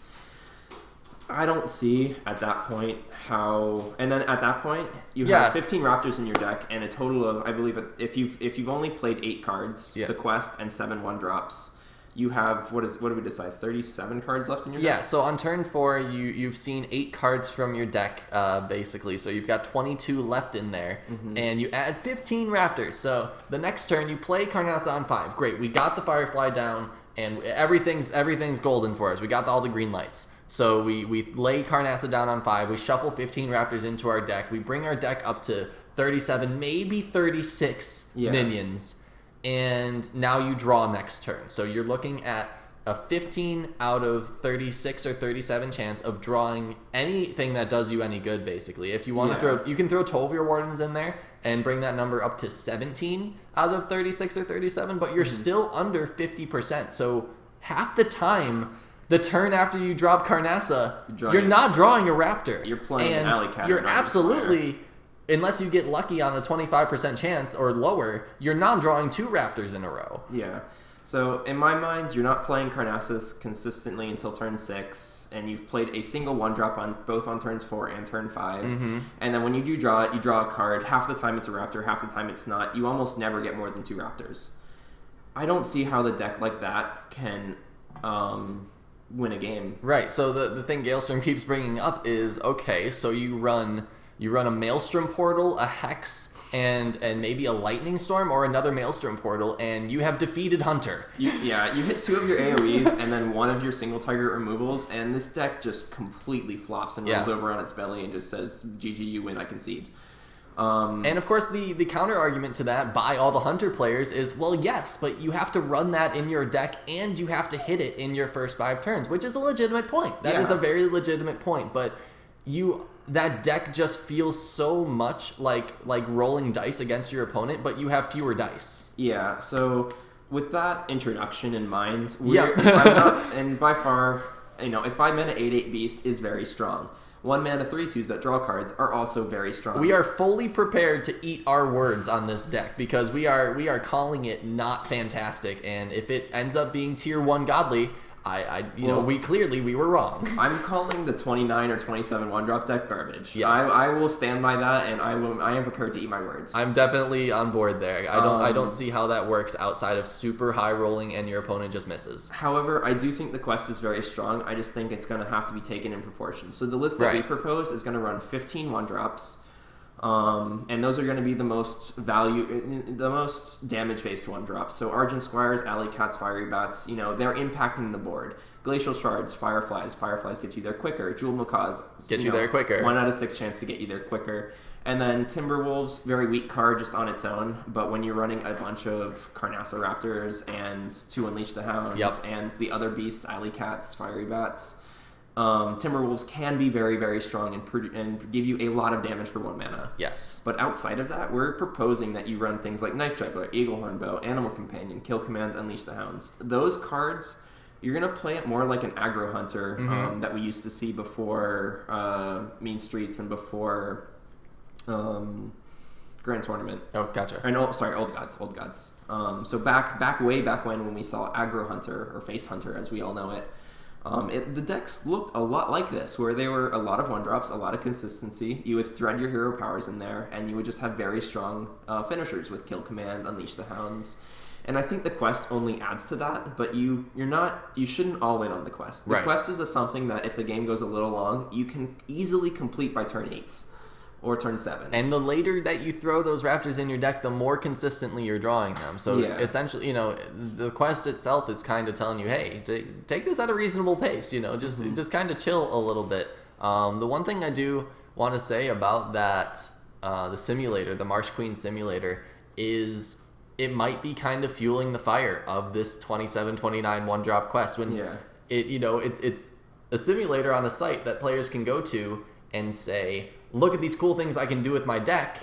I don't see at that point how, and then at that point you have 15 Raptors in your deck and a total of, I believe, if you've only played 8 cards, the quest, and 7 1-drops. You have, what do we decide, 37 cards left in your deck? Yeah, so on turn 4, you've seen 8 cards from your deck, basically. So you've got 22 left in there, and you add 15 Raptors. So the next turn, you play Carnassa on 5. Great, we got the Firefly down, and everything's golden for us. We got all the green lights. So we lay Carnassa down on 5. We shuffle 15 Raptors into our deck. We bring our deck up to 37, maybe 36 minions. And now you draw next turn. So you're looking at a 15 out of 36 or 37 chance of drawing anything that does you any good, basically. If you want to throw, you can throw 12-year Wardens in there and bring that number up to 17 out of 36 or 37, but you're still under 50%. So half the time, the turn after you drop Carnassa, you're not drawing a Raptor. You're playing an Alley Cat. You're absolutely... Unless you get lucky on a 25% chance or lower, you're not drawing 2 Raptors in a row. Yeah. So in my mind, you're not playing Carnassas consistently until turn 6, and you've played a single 1-drop on both on turns 4 and turn 5. And then when you do draw it, you draw a card. Half the time it's a Raptor, half the time it's not. You almost never get more than 2 Raptors. I don't see how the deck like that can win a game. Right. So the thing Gaelstrom keeps bringing up is, okay, so you run a Maelstrom Portal, a Hex, and maybe a Lightning Storm or another Maelstrom Portal, and you have defeated Hunter. You hit 2 of your AoEs and then 1 of your single target removals, and this deck just completely flops and rolls over on its belly and just says, GG, you win, I concede. And of course, the counter argument to that by all the Hunter players is, well, yes, but you have to run that in your deck and you have to hit it in your first 5 turns, which is a legitimate point. That is a very legitimate point, but that deck just feels so much like rolling dice against your opponent, but you have fewer dice. Yeah, so with that introduction in mind, and by far, a 5-mana 8/8 beast is very strong. 1-mana 3/2s that draw cards are also very strong. We are fully prepared to eat our words on this deck because we are calling it not fantastic, and if it ends up being tier 1 godly, we were wrong. I'm calling the 29 or 27 1-drop deck garbage. Yes. I will stand by that, and I am prepared to eat my words. I'm definitely on board there. I don't see how that works outside of super high rolling and your opponent just misses. However, I do think the quest is very strong. I just think it's going to have to be taken in proportion. So the list that we propose is going to run 15 1-drops. And those are going to be the most damage-based 1-drops. So Argent Squires, Alley Cats, Fiery Bats, they're impacting the board. Glacial Shards, Fireflies get you there quicker. Jewel Macaws get you there quicker. 1 out of 6 chance to get you there quicker. And then Timberwolves, very weak card just on its own, but when you're running a bunch of Carnassa Raptors and to Unleash the Hounds and the other beasts, Alley Cats, Fiery Bats, Timberwolves can be very, very strong and give you a lot of damage for 1 mana. Yes. But outside of that, we're proposing that you run things like Knife Juggler, Eaglehorn Bow, Animal Companion, Kill Command, Unleash the Hounds. Those cards, you're going to play it more like an aggro hunter that we used to see before Mean Streets and before Grand Tournament. Oh, gotcha. Old Gods. So way back when we saw aggro hunter or face hunter as we all know it, the decks looked a lot like this, where they were a lot of 1-drops, a lot of consistency. You would thread your hero powers in there, and you would just have very strong finishers with Kill Command, Unleash the Hounds. And I think the quest only adds to that, but you shouldn't all in on the quest. The quest is something that if the game goes a little long, you can easily complete by turn 8. Or turn 7. And the later that you throw those Raptors in your deck, the more consistently you're drawing them. So essentially, the quest itself is kind of telling you, hey, take this at a reasonable pace. Just kind of chill a little bit. The one thing I do want to say about that, the simulator, the Marsh Queen simulator, is it might be kind of fueling the fire of this 27-29 1-drop quest. When it's a simulator on a site that players can go to and say, look at these cool things I can do with my deck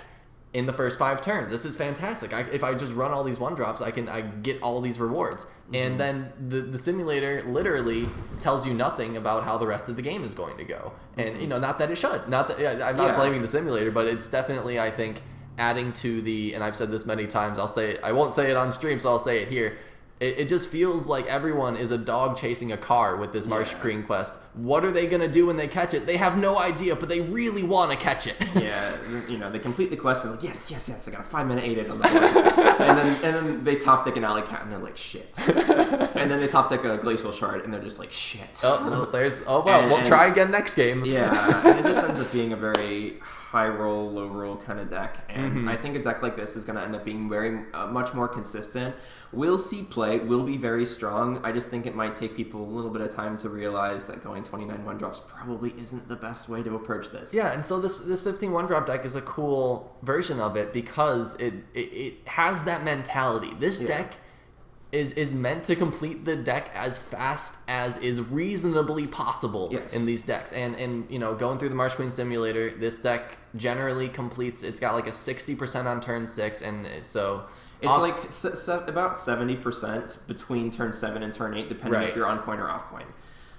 in the first 5 turns. This is fantastic. If I just run all these 1-drops, I get all these rewards. And then the simulator literally tells you nothing about how the rest of the game is going to go. And not that it should. Not that I'm not blaming the simulator, but it's definitely, I think, adding to the. And I've said this many times. I won't say it on stream, so I'll say it here. It just feels like everyone is a dog chasing a car with this Marsh Queen quest. What are they going to do when they catch it? They have no idea, but they really want to catch it. They complete the quest and like, yes, I got a 5-mana 8/8 on the board. and then they top deck an Alley Cat and they're like, shit. And then they top deck a Glacial Shard and they're just like, shit. We'll try again next game. Yeah, and it just ends up being a very high roll, low roll kind of deck. And I think a deck like this is going to end up being very much more consistent. We'll see play, will be very strong. I just think it might take people a little bit of time to realize that going 29 1-drops probably isn't the best way to approach this. Yeah, and so this 15 1-drop deck is a cool version of it because it has that mentality. This deck is meant to complete the deck as fast as is reasonably possible in these decks. And going through the Marsh Queen simulator, this deck generally completes. It's got like a 60% on turn 6, and so. It's about 70% between turn 7 and turn 8, depending if you're on coin or off coin.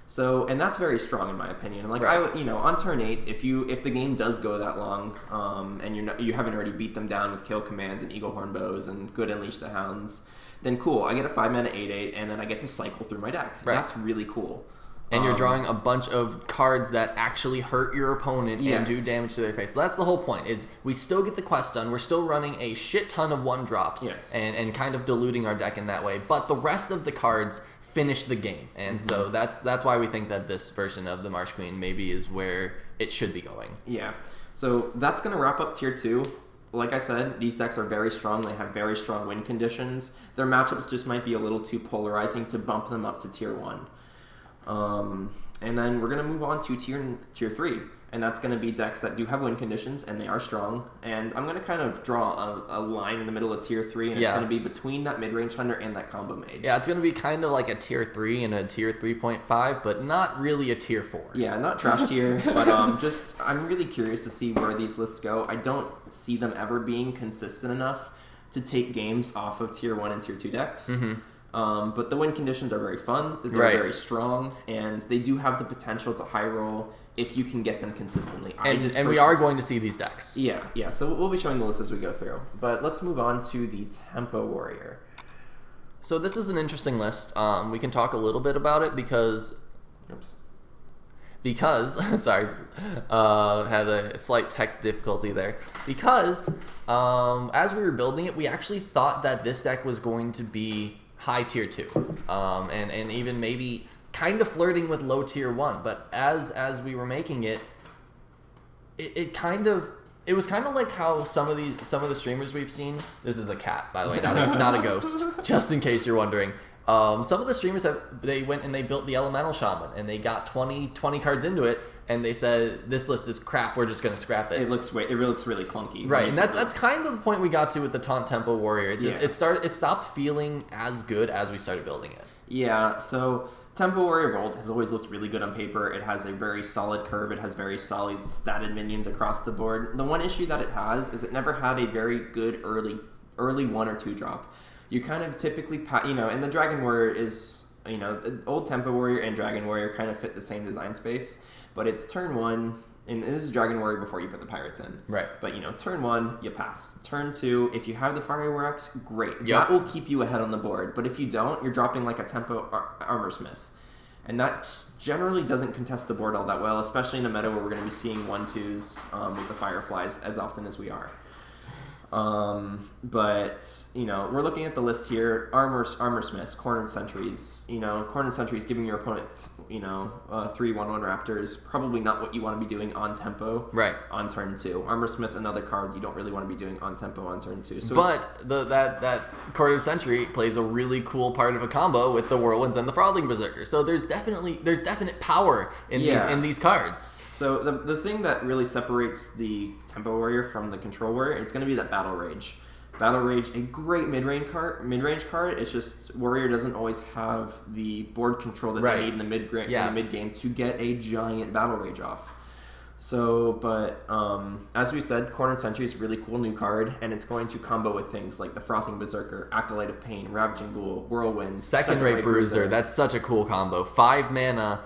So, and that's very strong in my opinion. And on turn 8, if the game does go that long, and you haven't already beat them down with Kill Commands and Eaglehorn Bows and good Unleash the Hounds, then cool. I get a 5-mana 8/8, and then I get to cycle through my deck. That's really cool. And you're drawing a bunch of cards that actually hurt your opponent and do damage to their face. So that's the whole point, is we still get the quest done. We're still running a shit ton of 1-drops and kind of diluting our deck in that way. But the rest of the cards finish the game. And so that's why we think that this version of the Marsh Queen maybe is where it should be going. Yeah. So that's going to wrap up Tier 2. Like I said, these decks are very strong. They have very strong win conditions. Their matchups just might be a little too polarizing to bump them up to Tier 1. And then we're going to move on to tier 3, and that's going to be decks that do have win conditions, and they are strong. And I'm going to kind of draw a line in the middle of Tier 3, and it's going to be between that mid-range hunter and that combo mage. Yeah, it's going to be kind of like a Tier 3 and a Tier 3.5, but not really a Tier 4. Yeah, not trash tier, but I'm really curious to see where these lists go. I don't see them ever being consistent enough to take games off of Tier 1 and Tier 2 decks. But the win conditions are very fun, they're very strong, and they do have the potential to high roll if you can get them consistently. And we are going to see these decks. Yeah, so we'll be showing the list as we go through. But let's move on to the Tempo Warrior. So this is an interesting list. We can talk a little bit about it because sorry, had a slight tech difficulty there. Because as we were building it, we actually thought that this deck was going to be high Tier 2, and even maybe kind of flirting with low Tier 1. But as we were making it, it was kind of like how some of the streamers we've seen. This is a cat, by the way, not a ghost. Just in case you're wondering. Some of the streamers they went and they built the Elemental Shaman, and they got 20 cards into it, and they said, this list is crap, we're just going to scrap it. It looks really clunky. Right, and that's kind of the point we got to with the Taunt Tempo Warrior. It's just it stopped feeling as good as we started building it. Yeah, so Tempo Warrior Volt has always looked really good on paper. It has a very solid curve. It has very solid statted minions across the board. The one issue that it has is it never had a very good early 1 or 2 drop. You kind of typically, and the Dragon Warrior is, old Tempo Warrior and Dragon Warrior kind of fit the same design space, but it's turn 1, and this is Dragon Warrior before you put the Pirates in. Right. But, turn 1, you pass. Turn 2, if you have the Fireworks, great. Yep. That will keep you ahead on the board, but if you don't, you're dropping like a Tempo Armor Smith. And that generally doesn't contest the board all that well, especially in a meta where we're going to be seeing 1/2s with the Fireflies as often as we are. But we're looking at the list here. Armor Smiths, Cornered Sentries. Cornered Sentries giving your opponent 3 1/1 Raptors, probably not what you want to be doing on tempo. Right. On turn 2. Armor Smith, another card you don't really want to be doing on tempo on turn 2. So but that Cornered Sentry plays a really cool part of a combo with the Whirlwinds and the Frotling Berserker. So there's definite power in these cards. So the thing that really separates the Tempo Warrior from the Control Warrior, it's going to be that Battle Rage. Battle Rage, a great mid-range card. It's just Warrior doesn't always have the board control that they need in the mid-game to get a giant Battle Rage off. So, but as we said, Cornered Sentry is a really cool new card, and it's going to combo with things like the Frothing Berserker, Acolyte of Pain, Ravaging Ghoul, Whirlwind, Second Rate Bruiser. That's such a cool combo. 5 mana.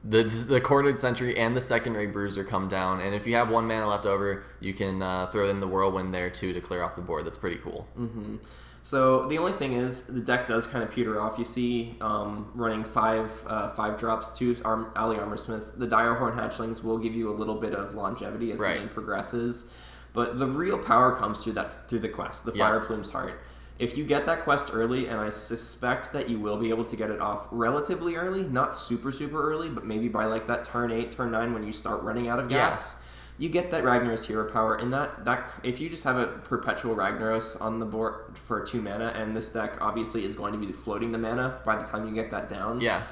The Cornered Sentry and the Second Ray Bruiser come down, and if you have 1 mana left over, you can throw in the Whirlwind there too to clear off the board. That's pretty cool. Mm-hmm. So the only thing is, the deck does kind of peter off. You see running 5 drops, 2 Alley Armor Smiths. The Direhorn Hatchlings will give you a little bit of longevity as the game progresses, but the real power comes through the quest, the Fire Plume's Heart. If you get that quest early, and I suspect that you will be able to get it off relatively early, not super, super early, but maybe by like that turn 8, turn 9 when you start running out of gas, you get that Ragnaros hero power. And that if you just have a perpetual Ragnaros on the board for 2 mana, and this deck obviously is going to be floating the mana by the time you get that down. Yeah.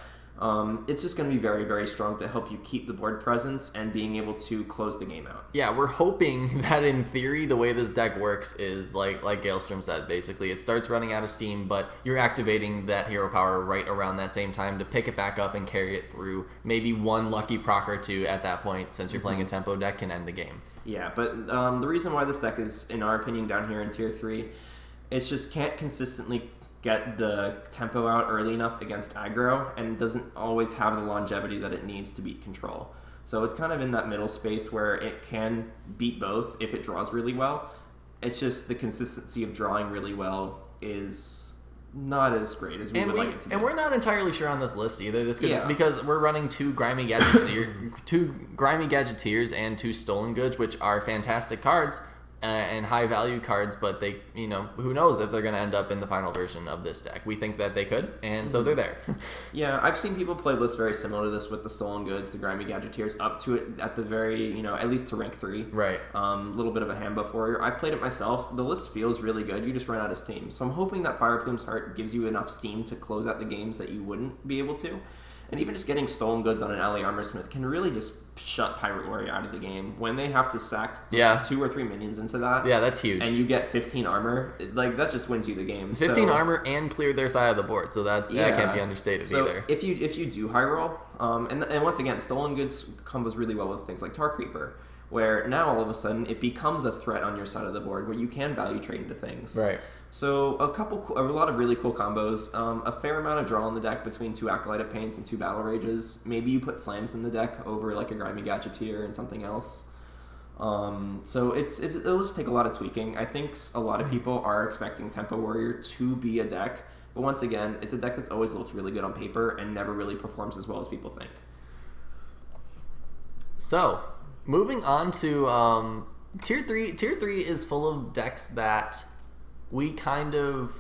It's just going to be very, very strong to help you keep the board presence and being able to close the game out. Yeah, we're hoping that in theory, the way this deck works is like Gaelstrom said, basically. It starts running out of steam, but you're activating that hero power right around that same time to pick it back up and carry it through. Maybe 1 lucky proc or 2 at that point, since you're playing a tempo deck, can end the game. Yeah, but the reason why this deck is, in our opinion, down here in Tier 3, it's just can't consistently get the tempo out early enough against aggro, and doesn't always have the longevity that it needs to beat control. So it's kind of in that middle space where it can beat both if it draws really well. It's just the consistency of drawing really well is not as great as we would like it to be. And we're not entirely sure on this list either. This could because we're running two grimy gadgeteers and two stolen goods, which are fantastic cards and high value cards, but they, who knows if they're going to end up in the final version of this deck. We think that they could, and so they're there. Yeah, I've seen people play lists very similar to this with the stolen goods, the grimy gadgeteers, up to it at the very, at least to rank 3. Right. Little bit of a hand buff warrior. I've played it myself. The list feels really good. You just run out of steam. So I'm hoping that Fireplume's Heart gives you enough steam to close out the games that you wouldn't be able to. And even just getting stolen goods on an LA Armorsmith can really just shut Pirate Warrior out of the game. When they have to sack 2 or 3 minions into that. Yeah, that's huge. And you get 15 armor, that just wins you the game. 15 armor and clear their side of the board, so that can't be understated either. If you do high roll, and once again, stolen goods combos really well with things like Tar Creeper, where now all of a sudden it becomes a threat on your side of the board where you can value trade into things. Right. So a lot of really cool combos, a fair amount of draw in the deck between 2 Acolyte of Pains and 2 Battle Rages. Maybe you put slams in the deck over like a Grimy Gadgeteer and something else. So it'll just take a lot of tweaking. I think a lot of people are expecting Tempo Warrior to be a deck, but once again, it's a deck that's always looked really good on paper and never really performs as well as people think. So, moving on to Tier 3. Tier 3 is full of decks that we kind of...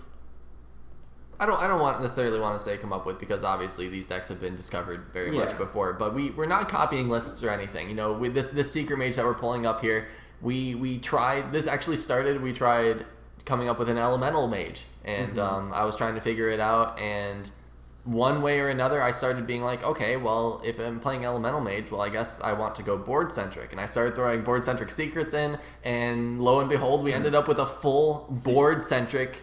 I don't necessarily want to say come up with, because obviously these decks have been discovered very much before, but we're not copying lists or anything. With this Secret Mage that we're pulling up here, we tried... This actually started... We tried coming up with an Elemental Mage, and I was trying to figure it out, and one way or another, I started being like, okay, well, if I'm playing Elemental Mage, well, I guess I want to go board-centric. And I started throwing board-centric secrets in, and lo and behold, we ended up with a full board-centric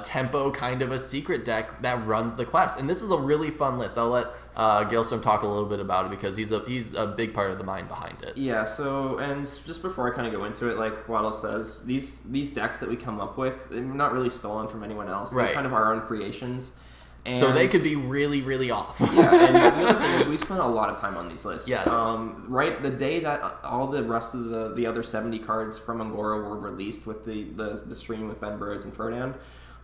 tempo kind of a secret deck that runs the quest. And this is a really fun list. I'll let Gaelstrom talk a little bit about it, because he's a big part of the mind behind it. Yeah, so, and just before I kind of go into it, like Waddles says, these decks that we come up with, they're not really stolen from anyone else. They're kind of our own creations. And so they could be really, really off. Yeah, and the other thing is we spent a lot of time on these lists. Yes. Right, the day that all the rest of the other 70 cards from Angora were released with the stream with Ben Burrows and Ferdinand,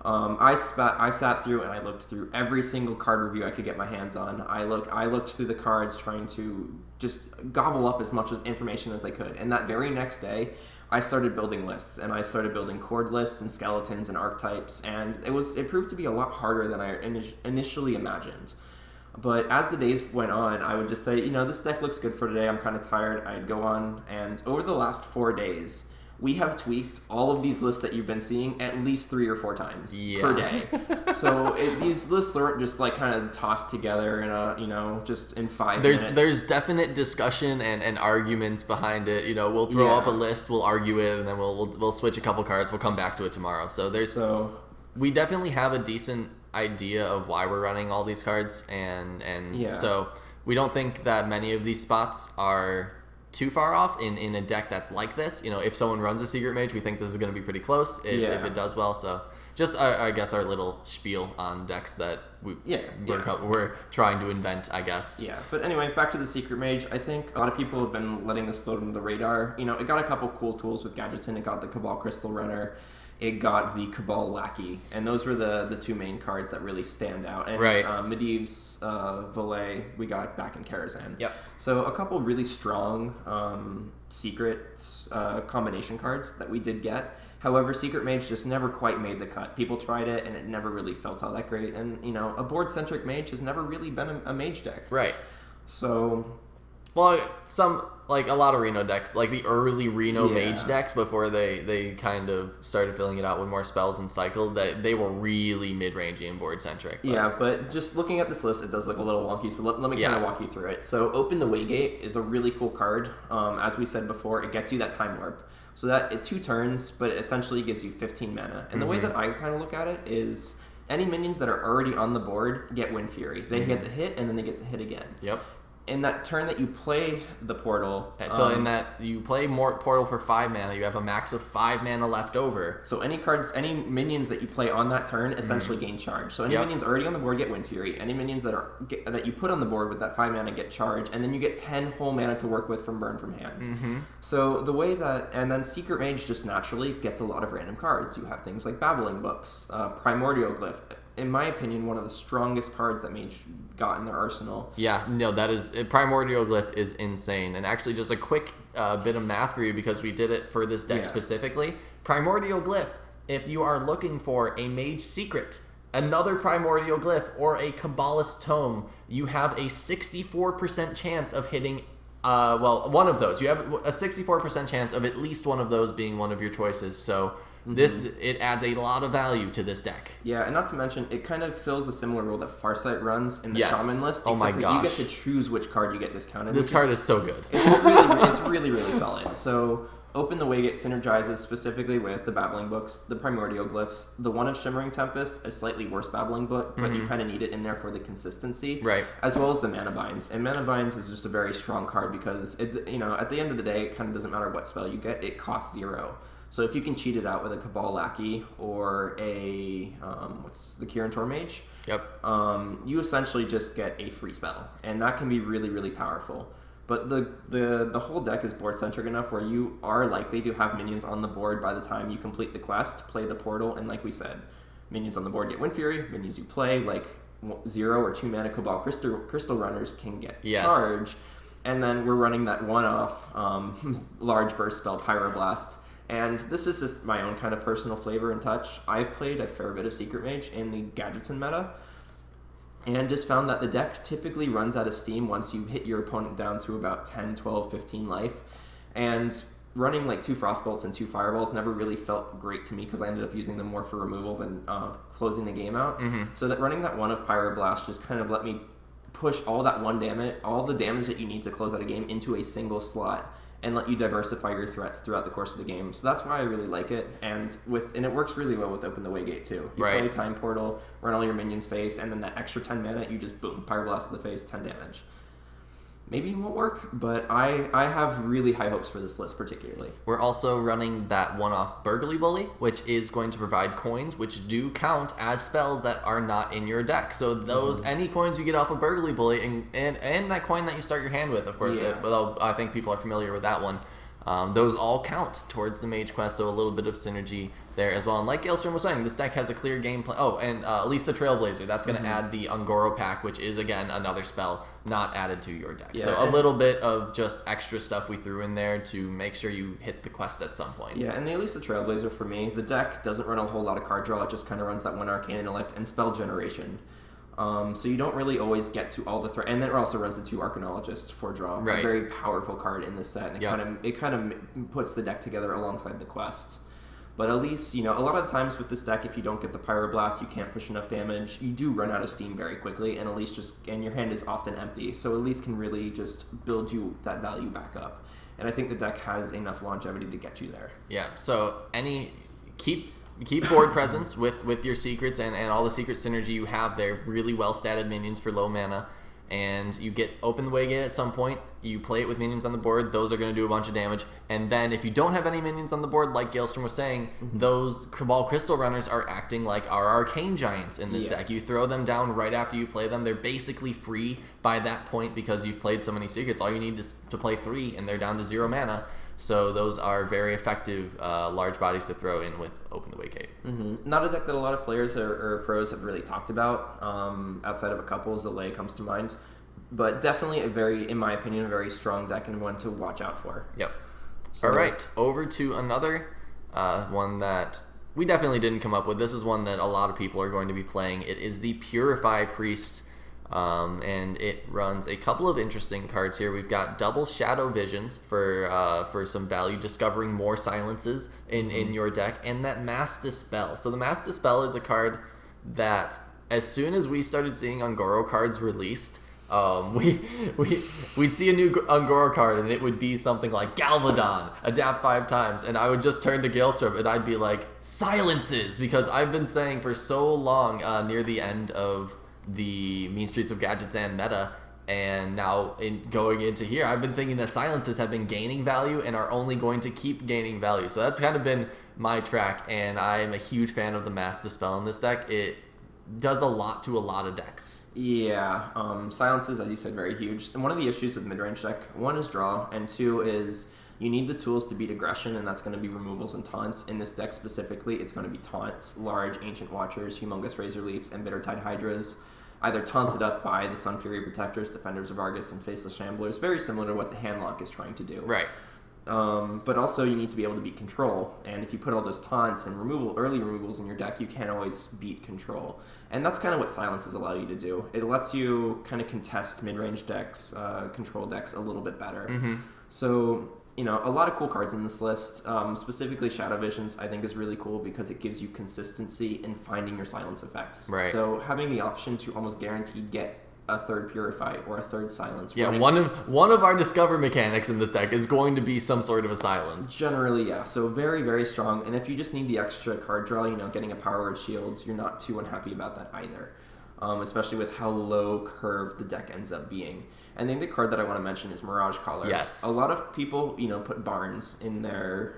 I sat through and I looked through every single card review I could get my hands on. I looked through the cards, trying to just gobble up as much information as I could. And that very next day, I started building lists, and I started building chord lists and skeletons and archetypes, and it proved to be a lot harder than I initially imagined. But as the days went on, I would just say, this deck looks good for today. I'm kind of tired. I'd go on, and over the last 4 days, we have tweaked all of these lists that you've been seeing at least 3 or 4 times per day. So these lists aren't just like kind of tossed together in just in 5 minutes. There's definite discussion and arguments behind it. We'll throw up a list, we'll argue it, and then we'll switch a couple cards. We'll come back to it tomorrow. So we definitely have a decent idea of why we're running all these cards, and so we don't think that many of these spots are too far off in a deck that's like this. If someone runs a Secret Mage, we think this is going to be pretty close if it does well. So just I guess our little spiel on decks that we're trying to invent, I guess. Yeah, but anyway, back to the Secret Mage. I think a lot of people have been letting this float under the radar. It got a couple cool tools with gadgets in. It got the Cabal Crystal Runner. It got the Cabal Lackey, and those were the 2 main cards that really stand out. And Medivh's Valet we got back in Karazhan. Yep. So a couple really strong secret combination cards that we did get. However, Secret Mage just never quite made the cut. People tried it, and it never really felt all that great. And, a board-centric mage has never really been a mage deck. Right. So... Well, a lot of Reno decks, like the early Reno Mage decks before they kind of started filling it out with more spells and cycle, they were really mid-rangey and board-centric. But just looking at this list, it does look a little wonky, so let me kind of walk you through it. So Open the Waygate is a really cool card. As we said before, it gets you that Time Warp. So that 2 turns, but it essentially gives you 15 mana. And the way that I kind of look at it is any minions that are already on the board get Wind Fury. They get to hit, and then they get to hit again. Yep. In that turn that you play the portal... So in that you play more portal for 5 mana, you have a max of 5 mana left over. So any minions that you play on that turn essentially gain charge. So any minions already on the board get Wind Fury. Any minions that you put on the board with that 5 mana get charge, and then you get 10 whole mana to work with from Burn from Hand. So the way that... And then Secret Mage just naturally gets a lot of random cards. You have things like Babbling Books, Primordial Glyph, in my opinion, one of the strongest cards that Mage got in their arsenal. Yeah, no, that is... Primordial Glyph is insane. And actually, just a quick bit of math for you, because we did it for this deck specifically. Primordial Glyph, if you are looking for a Mage Secret, another Primordial Glyph, or a Kabbalist Tome, you have a 64% chance of hitting... one of those. You have a 64% chance of at least one of those being one of your choices. So it adds a lot of value to this deck. Yeah, and not to mention, it kind of fills a similar role that Farsight runs in the Shaman list. Oh my gosh. You get to choose which card you get discounted. This card is so good. It's really, really solid. So Open the Waygate synergizes specifically with the Babbling Books, the Primordial Glyphs, the one of Shimmering Tempest, a slightly worse Babbling Book, but you kind of need it in there for the consistency. Right. As well as the Mana Binds. And Mana Binds is just a very strong card because, at the end of the day, it kind of doesn't matter what spell you get, it costs 0. So if you can cheat it out with a Cabal Lackey or a, the Kirin Tor Mage, you essentially just get a free spell. And that can be really, really powerful. But the whole deck is board-centric enough where you are likely to have minions on the board by the time you complete the quest, play the portal, and like we said, minions on the board get Wind Fury, minions you play, like 0 or 2 mana Cabal Crystal Runners can get Charge. And then we're running that one-off large burst spell, Pyroblast. And this is just my own kind of personal flavor and touch. I've played a fair bit of Secret Mage in the Gadgetzan meta, and just found that the deck typically runs out of steam once you hit your opponent down to about 10, 12, 15 life. And running like 2 Frostbolts and 2 Fireballs never really felt great to me because I ended up using them more for removal than closing the game out. So that running that one of Pyroblast just kind of let me push all the damage that you need to close out a game into a single slot, and let you diversify your threats throughout the course of the game. So that's why I really like it. And it works really well with Open the Waygate too. You play Time Portal, run all your minions face, and then that extra 10 mana, you just boom, Pyroblast to the face, 10 damage. Maybe it won't work, but I have really high hopes for this list particularly. We're also running that one-off Burgly Bully, which is going to provide coins, which do count as spells that are not in your deck. So those any coins you get off of Burgly Bully, and that coin that you start your hand with, of course, although I think people are familiar with that one, those all count towards the Mage Quest, so a little bit of synergy there as well. And like Gaelstrom was saying, this deck has a clear game plan. Oh, and Lisa Trailblazer, that's going to add the Ungoro pack, which is, again, another spell not added to your deck. So a little bit of just extra stuff we threw in there to make sure you hit the quest at some point. Yeah, and the Lisa Trailblazer, for me, the deck doesn't run a whole lot of card draw. It just kind of runs that one Arcane Intellect and Spell Generation. So you don't really always get to all the threat, and then it also runs the 2 Arcanologists for draw, a very powerful card in this set, and it kind of puts the deck together alongside the quest. But at least, a lot of times with this deck, if you don't get the Pyroblast, you can't push enough damage, you do run out of steam very quickly, and at least and your hand is often empty, so at least can really just build you that value back up. And I think the deck has enough longevity to get you there. Yeah, so keep board presence with your secrets and all the secret synergy you have there. Really well statted minions for low mana, and you get Open the Waygate at some point. You play it with minions on the board. Those are going to do a bunch of damage. And then if you don't have any minions on the board, like Gaelstrom was saying, those Cabal Crystal Runners are acting like our Arcane Giants in this deck. You throw them down right after you play them. They're basically free by that point because you've played so many secrets. All you need is to play 3, and they're down to 0 mana. So those are very effective large bodies to throw in with Open the Waygate. Not a deck that a lot of players or pros have really talked about. Outside of a couple, Zalay comes to mind. But definitely in my opinion, a very strong deck and one to watch out for. Yep. So, all right, over to another one that we definitely didn't come up with. This is one that a lot of people are going to be playing. It is the Purify Priest. And it runs a couple of interesting cards here. We've got double Shadow Visions for some value, discovering more silences in your deck, and that Mass Dispel. So the Mass Dispel is a card that, as soon as we started seeing Ungoro cards released, we'd see a new Ungoro card, and it would be something like Galvadon, adapt 5 times, and I would just turn to Gaelstrom, and I'd be like, silences, because I've been saying for so long near the end of the Mean Streets of Gadgetzan meta, and now going into here, I've been thinking that silences have been gaining value and are only going to keep gaining value. So that's kind of been my track, and I'm a huge fan of the Mass Dispel in this deck. It does a lot to a lot of decks. Yeah, silences, as you said, very huge. And one of the issues with mid-range deck, 1 is draw, and 2 is You need the tools to beat aggression, and that's going to be removals and taunts. In this deck specifically, it's going to be taunts, large Ancient Watchers, Humongous Razorleafs, and Bittertide Hydras, either taunted up by the Sun Fury Protectors, Defenders of Argus, and Faceless Shamblers, very similar to what the Handlock is trying to do. Right. But also you need to be able to beat control, and if you put all those taunts and early removals in your deck, you can't always beat control. And that's kind of what silences allow you to do. It lets you kind of contest mid-range decks, control decks a little bit better. Mm-hmm. So, a lot of cool cards in this list. Specifically Shadow Visions I think is really cool because it gives you consistency in finding your silence effects. Right. So having the option to almost guaranteed get a third Purify or a third Silence. Yeah, one of our Discover mechanics in this deck is going to be some sort of a silence. Generally, yeah. So very, very strong. And if you just need the extra card draw, getting a Power Word Shields, you're not too unhappy about that either. Especially with how low curve the deck ends up being. And then the card that I want to mention is Mirage Collar. Yes. A lot of people, put Barnes in their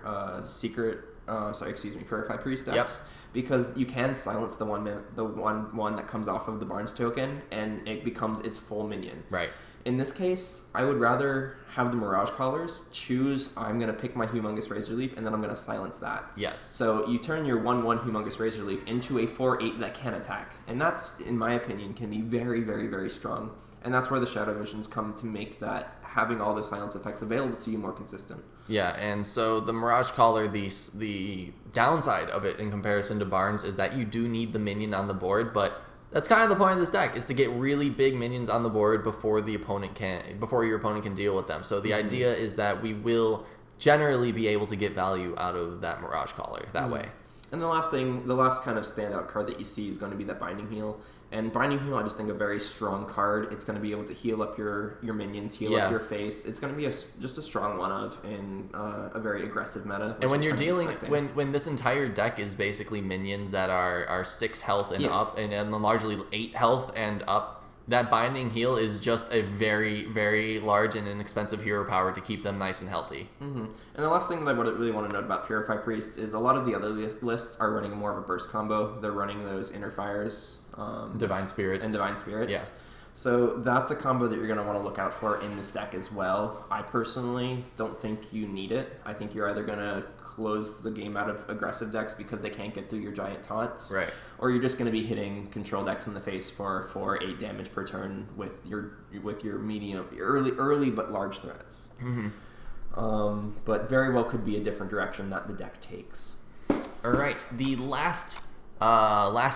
Purify Priest decks. Yep. Because you can silence the one that comes off of the Barnes token, and it becomes its full minion. Right. In this case, I would rather have the Mirage Collars choose, I'm going to pick my Humongous Razorleaf, and then I'm going to silence that. Yes. So you turn your 1/1 Humongous Razorleaf into a 4/8 that can attack. And that's, in my opinion, can be very, very, very strong. And that's where the Shadow Visions come to make that having all the silence effects available to you more consistent. Yeah, and so the Mirage Collar, the downside of it in comparison to Barnes is that you do need the minion on the board, but that's kind of the point of this deck, is to get really big minions on the board before your opponent can deal with them. So the idea is that we will generally be able to get value out of that Mirage Collar that way. And the last kind of standout card that you see is going to be that Binding Heal. And Binding Heal, I just think a very strong card. It's going to be able to heal up your minions, heal up your face. It's going to be just a strong one-of in a very aggressive meta. And when you're dealing, when this entire deck is basically minions that are 6 health and up, and largely 8 health and up, that Binding Heal is just a very, very large and inexpensive hero power to keep them nice and healthy. Mm-hmm. And the last thing that I really want to note about Purify Priest is a lot of the other lists are running more of a burst combo. They're running those Inner Fires, Divine Spirits. And Divine Spirits. Yeah. So that's a combo that you're going to want to look out for in this deck as well. I personally don't think you need it. I think you're either going to close the game out of aggressive decks because they can't get through your giant taunts. Right. Or you're just going to be hitting control decks in the face for 4-8 per turn with your medium, early but large threats. Mm-hmm. But very well could be a different direction that the deck takes. All right. The last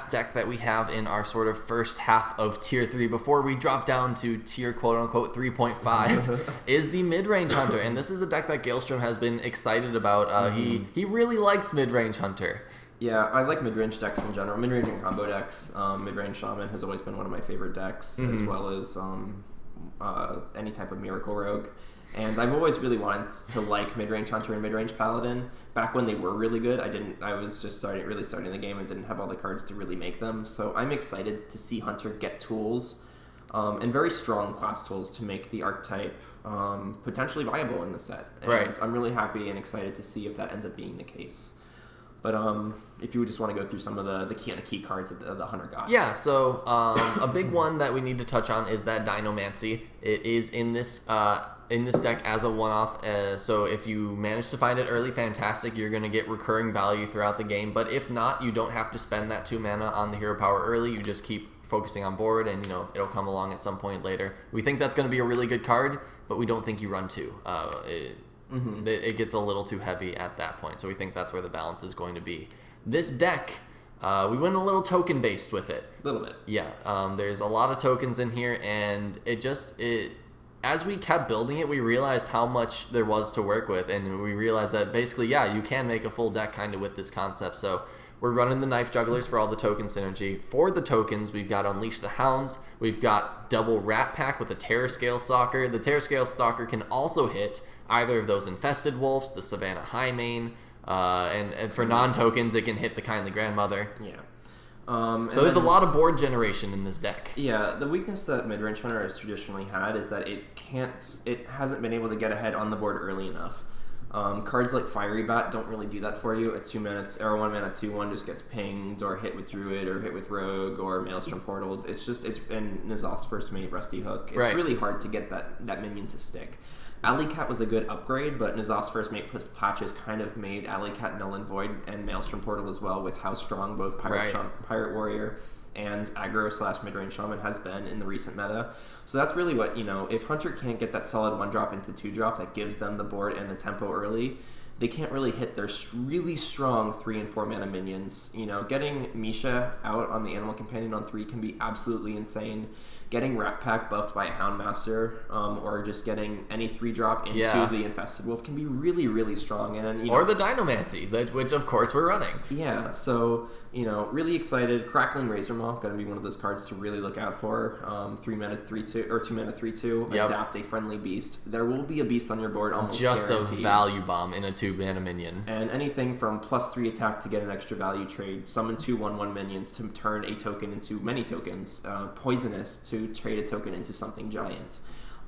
deck that we have in our sort of first half of Tier 3 before we drop down to Tier quote-unquote 3.5 is the Mid-Range Hunter. And this is a deck that Gaelstrom has been excited about. He really likes Mid-Range Hunter. Yeah, I like mid-range decks in general. Mid-range and combo decks. Mid-range Shaman has always been one of my favorite decks, as well as any type of Miracle Rogue. And I've always really wanted to like mid-range Hunter and mid-range Paladin. Back when they were really good, I was just really starting the game and didn't have all the cards to really make them. So I'm excited to see Hunter get tools, and very strong class tools to make the archetype potentially viable in the set. And right. I'm really happy and excited to see if that ends up being the case. But if you would just want to go through some of the key cards that the Hunter got. Yeah, so a big one that we need to touch on is that Dinomancy. It is in this deck as a one-off, so if you manage to find it early, fantastic. You're going to get recurring value throughout the game. But if not, you don't have to spend that 2 mana on the hero power early. You just keep focusing on board, and it'll come along at some point later. We think that's going to be a really good card, but we don't think you run 2. It gets a little too heavy at that point, so we think that's where the balance is going to be. This deck, we went a little token-based with it. A little bit. Yeah, there's a lot of tokens in here, and as we kept building it, we realized how much there was to work with, and we realized that basically, yeah, you can make a full deck kind of with this concept. So we're running the Knife Jugglers for all the token synergy. For the tokens, we've got Unleash the Hounds. We've got double Rat Pack with the Terror Scale Stalker. The Terror Scale Stalker can also hit either of those Infested Wolves, the Savannah Highmane, and for non-tokens, it can hit the Kindly Grandmother. Yeah. So there's a lot of board generation in this deck. Yeah, the weakness that Mid-Range Hunter has traditionally had is that it hasn't been able to get ahead on the board early enough. Cards like Fiery Bat don't really do that for you. At 2 minutes, or 1 mana 2/1 just gets pinged, or hit with Druid, or hit with Rogue, or Maelstrom Portaled. It's in N'Zoth's First Mate, Rusty Hook. It's really hard to get that minion to stick. Alley Cat was a good upgrade, but N'Zoth's first mate patches kind of made Alley Cat null and void, and Maelstrom Portal as well, with how strong both Pirate Warrior and aggro / mid-range Shaman has been in the recent meta. So that's really what, if Hunter can't get that solid 1-drop into 2-drop that gives them the board and the tempo early, they can't really hit their really strong 3 and 4 mana minions. Getting Misha out on the Animal Companion on 3 can be absolutely insane. Getting Rat Pack buffed by a Houndmaster, or just getting any 3-drop into the Infested Wolf can be really, really strong. And then, or the Dinomancy, which of course we're running. Yeah, so really excited. Crackling Razor Maw, going to be one of those cards to really look out for. 3 mana 3/2 or 2 mana 3/2. Adapt a friendly beast. There will be a beast on your board, almost just guaranteed. A value bomb in a 2 mana minion. And anything from +3 attack to get an extra value trade. Summon 2 1/1 minions to turn a token into many tokens. Poisonous to trade a token into something giant.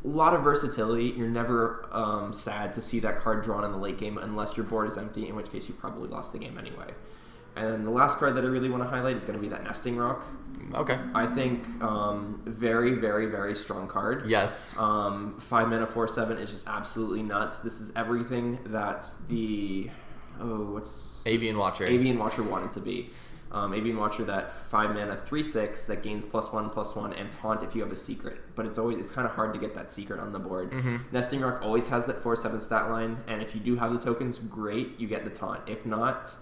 A lot of versatility. You're never sad to see that card drawn in the late game unless your board is empty, in which case you probably lost the game anyway. And the last card that I really want to highlight is going to be that Nesting Rock. Okay. I think very, very, very strong card. Yes. 5 mana 4/7 is just absolutely nuts. This is everything that the Avian Watcher wanted to be. Avian Watcher, that 5 mana 3/6 that gains +1/+1 and taunt if you have a secret. But it's kind of hard to get that secret on the board. Mm-hmm. Nesting Rock always has that 4/7 stat line, and if you do have the tokens, great, you get the taunt. If not,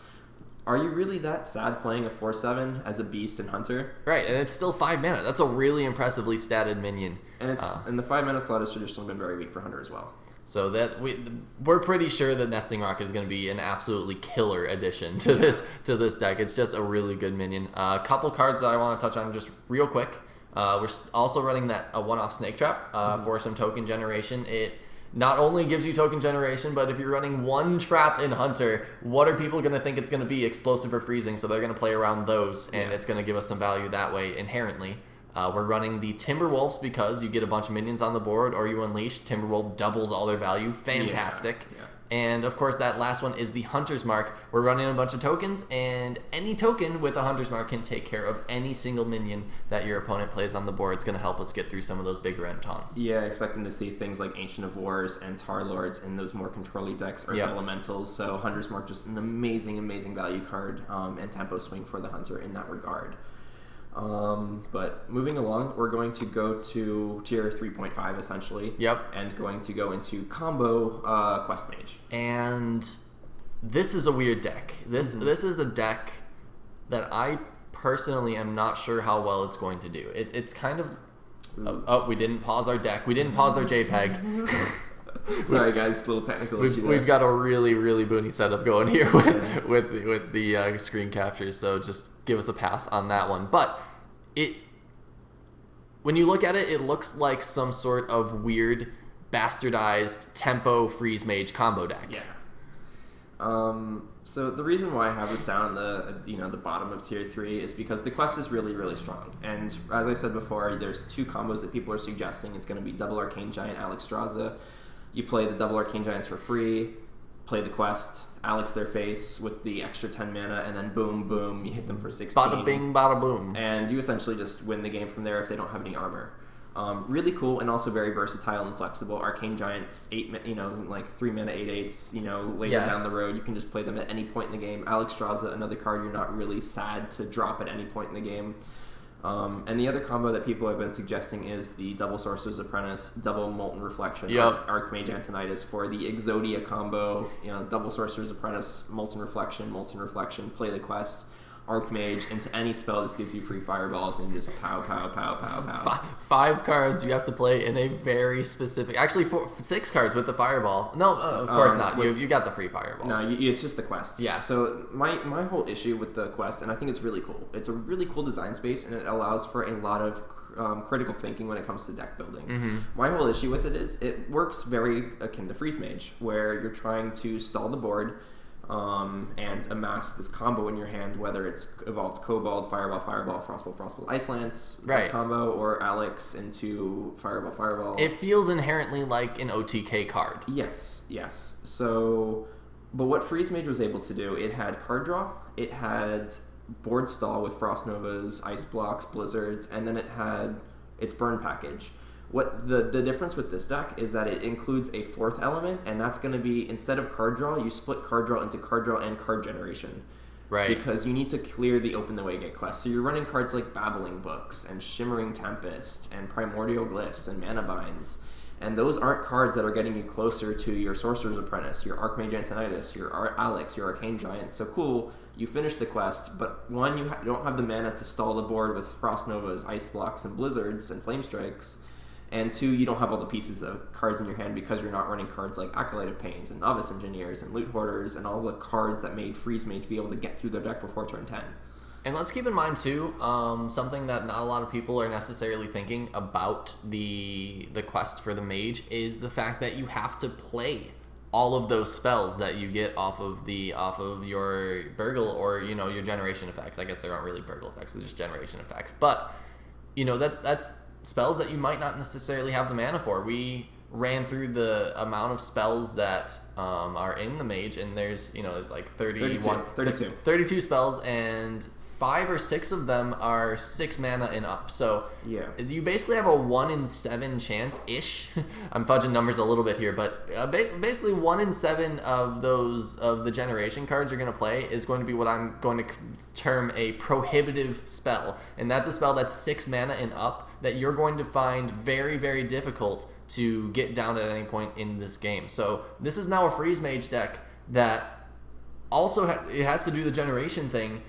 are you really that sad playing a 4/7 as a beast in Hunter? Right, and it's still 5 mana. That's a really impressively statted minion. And and the 5 mana slot has traditionally been very weak for Hunter as well. So that we're pretty sure that Nesting Rock is going to be an absolutely killer addition to this deck. It's just a really good minion. A couple cards that I want to touch on just real quick. We're also running a one-off Snake Trap for some token generation. It not only gives you token generation, but if you're running one trap in Hunter, what are people going to think it's going to be? Explosive or freezing, so they're going to play around those, and it's going to give us some value that way inherently. We're running the Timberwolves because you get a bunch of minions on the board, or you unleash. Timberwolf doubles all their value. Fantastic. Yeah. And, of course, that last one is the Hunter's Mark. We're running a bunch of tokens, and any token with a Hunter's Mark can take care of any single minion that your opponent plays on the board. It's going to help us get through some of those bigger end taunts. Yeah, expecting to see things like Ancient of Wars and Tar Lords in those more control-y decks, Earth Elementals. So Hunter's Mark, just an amazing, amazing value card and tempo swing for the Hunter in that regard. But moving along, we're going to go to tier 3.5 essentially. Yep. And going to go into combo Quest Mage. And this is a weird deck. This is a deck that I personally am not sure how well it's going to do. It's kind of... we didn't pause our deck. We didn't pause our JPEG. Sorry guys, little technical issue there. We've got a really, really boony setup going here with the screen captures, so just give us a pass on that one. But when you look at it, it looks like some sort of weird, bastardized tempo freeze mage combo deck. Yeah. So the reason why I have this down in the bottom of tier 3 is because the quest is really, really strong. And as I said before, there's 2 combos that people are suggesting. It's going to be double Arcane Giant, Alexstrasza. You play the double Arcane Giants for free, play the quest, Alex their face with the extra 10 mana, and then boom, boom, you hit them for 16. Bada bing, bada boom. And you essentially just win the game from there if they don't have any armor. Really cool and also very versatile and flexible. Arcane Giants, 3 mana 8/8s, later down the road. You can just play them at any point in the game. Alexstrasza, another card you're not really sad to drop at any point in the game. And the other combo that people have been suggesting is the double Sorcerer's Apprentice, double Molten Reflection, Archmage Antonidas for the Exodia combo. Double Sorcerer's Apprentice, Molten Reflection, play the quest, Archmage into any spell. This gives you free fireballs and just pow, pow, pow, pow, pow. 5 cards you have to play in a very specific... Actually, 6 cards with the fireball. No, of course not. You got the free fireballs. No, it's just the quest. Yeah. So my whole issue with the quest, and I think it's really cool. It's a really cool design space, and it allows for a lot of critical thinking when it comes to deck building. Mm-hmm. My whole issue with it is it works very akin to Freeze Mage, where you're trying to stall the board and amass this combo in your hand, whether it's evolved Kobold, Fireball, Frostbolt, Ice Lance combo, or Alex into Fireball. It feels inherently like an OTK card. Yes. So, but what Freeze Mage was able to do, it had card draw, it had board stall with Frost Novas, Ice Blocks, Blizzards, and then it had its burn package, What the difference with this deck is that it includes a fourth element, and that's going to be, instead of card draw, you split card draw into card draw and card generation. Right. Because you need to clear the Open the Waygate quest. So you're running cards like Babbling Books and Shimmering Tempest and Primordial Glyphs and Mana Binds. And those aren't cards that are getting you closer to your Sorcerer's Apprentice, your Archmage Antonidas, your Alex, your Arcane Giant. So cool, you finish the quest, but one, you don't have the mana to stall the board with Frost Novas, Ice Blocks, and Blizzards, and Flame Strikes. And two, you don't have all the pieces of cards in your hand because you're not running cards like Acolyte of Pains and Novice Engineers and Loot Hoarders and all the cards that made Freeze Mage be able to get through their deck before turn 10. And let's keep in mind, too, something that not a lot of people are necessarily thinking about the quest for the mage is the fact that you have to play all of those spells that you get off of your Burgle or, your generation effects. I guess they aren't really Burgle effects, they're just generation effects. But, that's spells that you might not necessarily have the mana for. We ran through the amount of spells that are in the mage, and there's like 32 spells, and 5 or 6 of them are 6 mana and up. So yeah, you basically have a 1 in 7 chance ish. I'm fudging numbers a little bit here, but basically 1 in 7 of the generation cards you're going to play is going to be what I'm going to term a prohibitive spell, and that's a spell that's 6 mana and up that you're going to find very, very difficult to get down at any point in this game. So this is now a Freeze Mage deck that also it has to do the generation thing,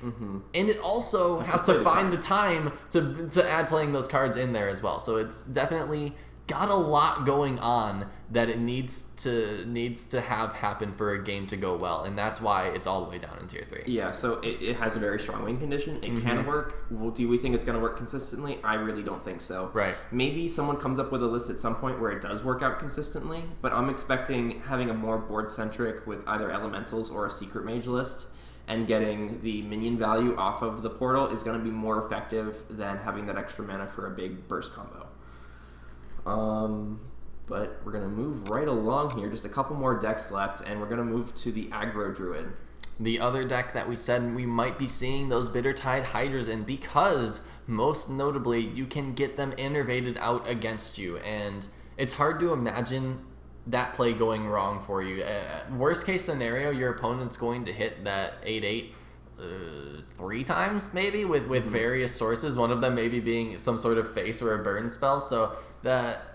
and it also has to find the time to add playing those cards in there as well. So it's definitely got a lot going on that it needs to have happen for a game to go well, and that's why it's all the way down in tier 3. Yeah, so it has a very strong win condition. It can work. Well, do we think it's going to work consistently? I really don't think so. Right. Maybe someone comes up with a list at some point where it does work out consistently, but I'm expecting having a more board-centric with either elementals or a secret mage list and getting the minion value off of the portal is going to be more effective than having that extra mana for a big burst combo. But we're going to move right along here. Just a couple more decks left, and we're going to move to the Aggro Druid. The other deck that we said we might be seeing those Bittertide Hydras in, because most notably you can get them innervated out against you, and it's hard to imagine that play going wrong for you. Worst case scenario, your opponent's going to hit that 8/8 3 times maybe with various sources, one of them maybe being some sort of face or a burn spell, so that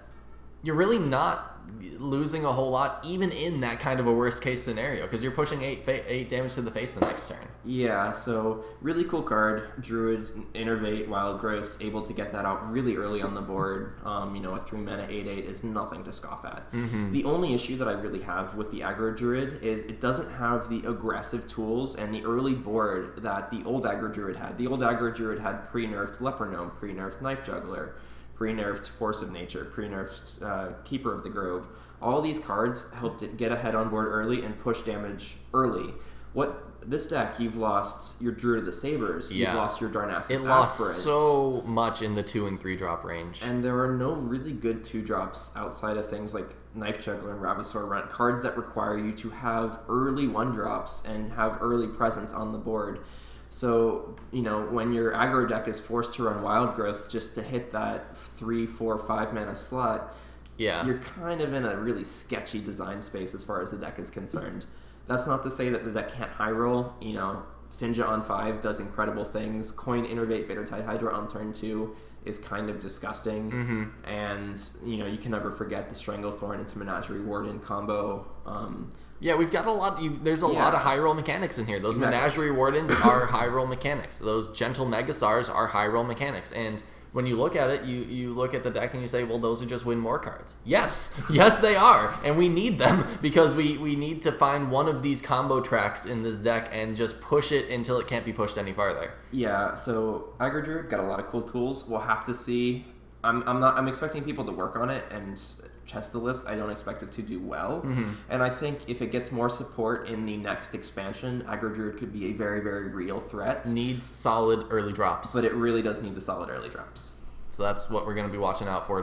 you're really not losing a whole lot even in that kind of a worst case scenario, because you're pushing 8 damage to the face the next turn. Yeah, so really cool card. Druid, Innervate, Wild Growth, able to get that out really early on the board. A 3 mana 8/8 is nothing to scoff at. The only issue that I really have with the Aggro Druid is it doesn't have the aggressive tools and the early board that the old Aggro Druid had. The old Aggro Druid had pre-nerfed Leper Gnome, pre-nerfed Knife Juggler, pre-nerfed Force of Nature, pre-nerfed Keeper of the Grove. All these cards helped it get ahead on board early and push damage early. This deck, you've lost your Druid of the Sabers, you've lost your Darnassus It lost Aspirants. so much in the 2 and 3 drop range. And there are no really good 2-drops outside of things like Knife Juggler and Ravasaur Runt, cards that require you to have early 1-drops and have early presence on the board. So, when your aggro deck is forced to run Wild Growth just to hit that 3, 4, 5 mana slot, you're kind of in a really sketchy design space as far as the deck is concerned. That's not to say that the deck can't high roll. Finja on 5 does incredible things. Coin Innervate Bittertide Hydra on turn 2 is kind of disgusting. And, you can never forget the Stranglethorn into Menagerie Warden combo. Yeah, we've got a lot. There's a lot of high roll mechanics in here. Those Menagerie Wardens are high roll mechanics. Those Gentle Megasars are high roll mechanics. And when you look at it, you look at the deck and you say, well, those are just win more cards. Yes, they are. And we need them because we need to find one of these combo tracks in this deck and just push it until it can't be pushed any farther. Yeah, so Aggro Druid got a lot of cool tools. We'll have to see. I'm expecting people to work on it and test the list. I don't expect it to do well. And I think if it gets more support in the next expansion, Aggro Druid could be a very, very real threat. Needs solid early drops. But it really does need the solid early drops. So that's what we're going to be watching out for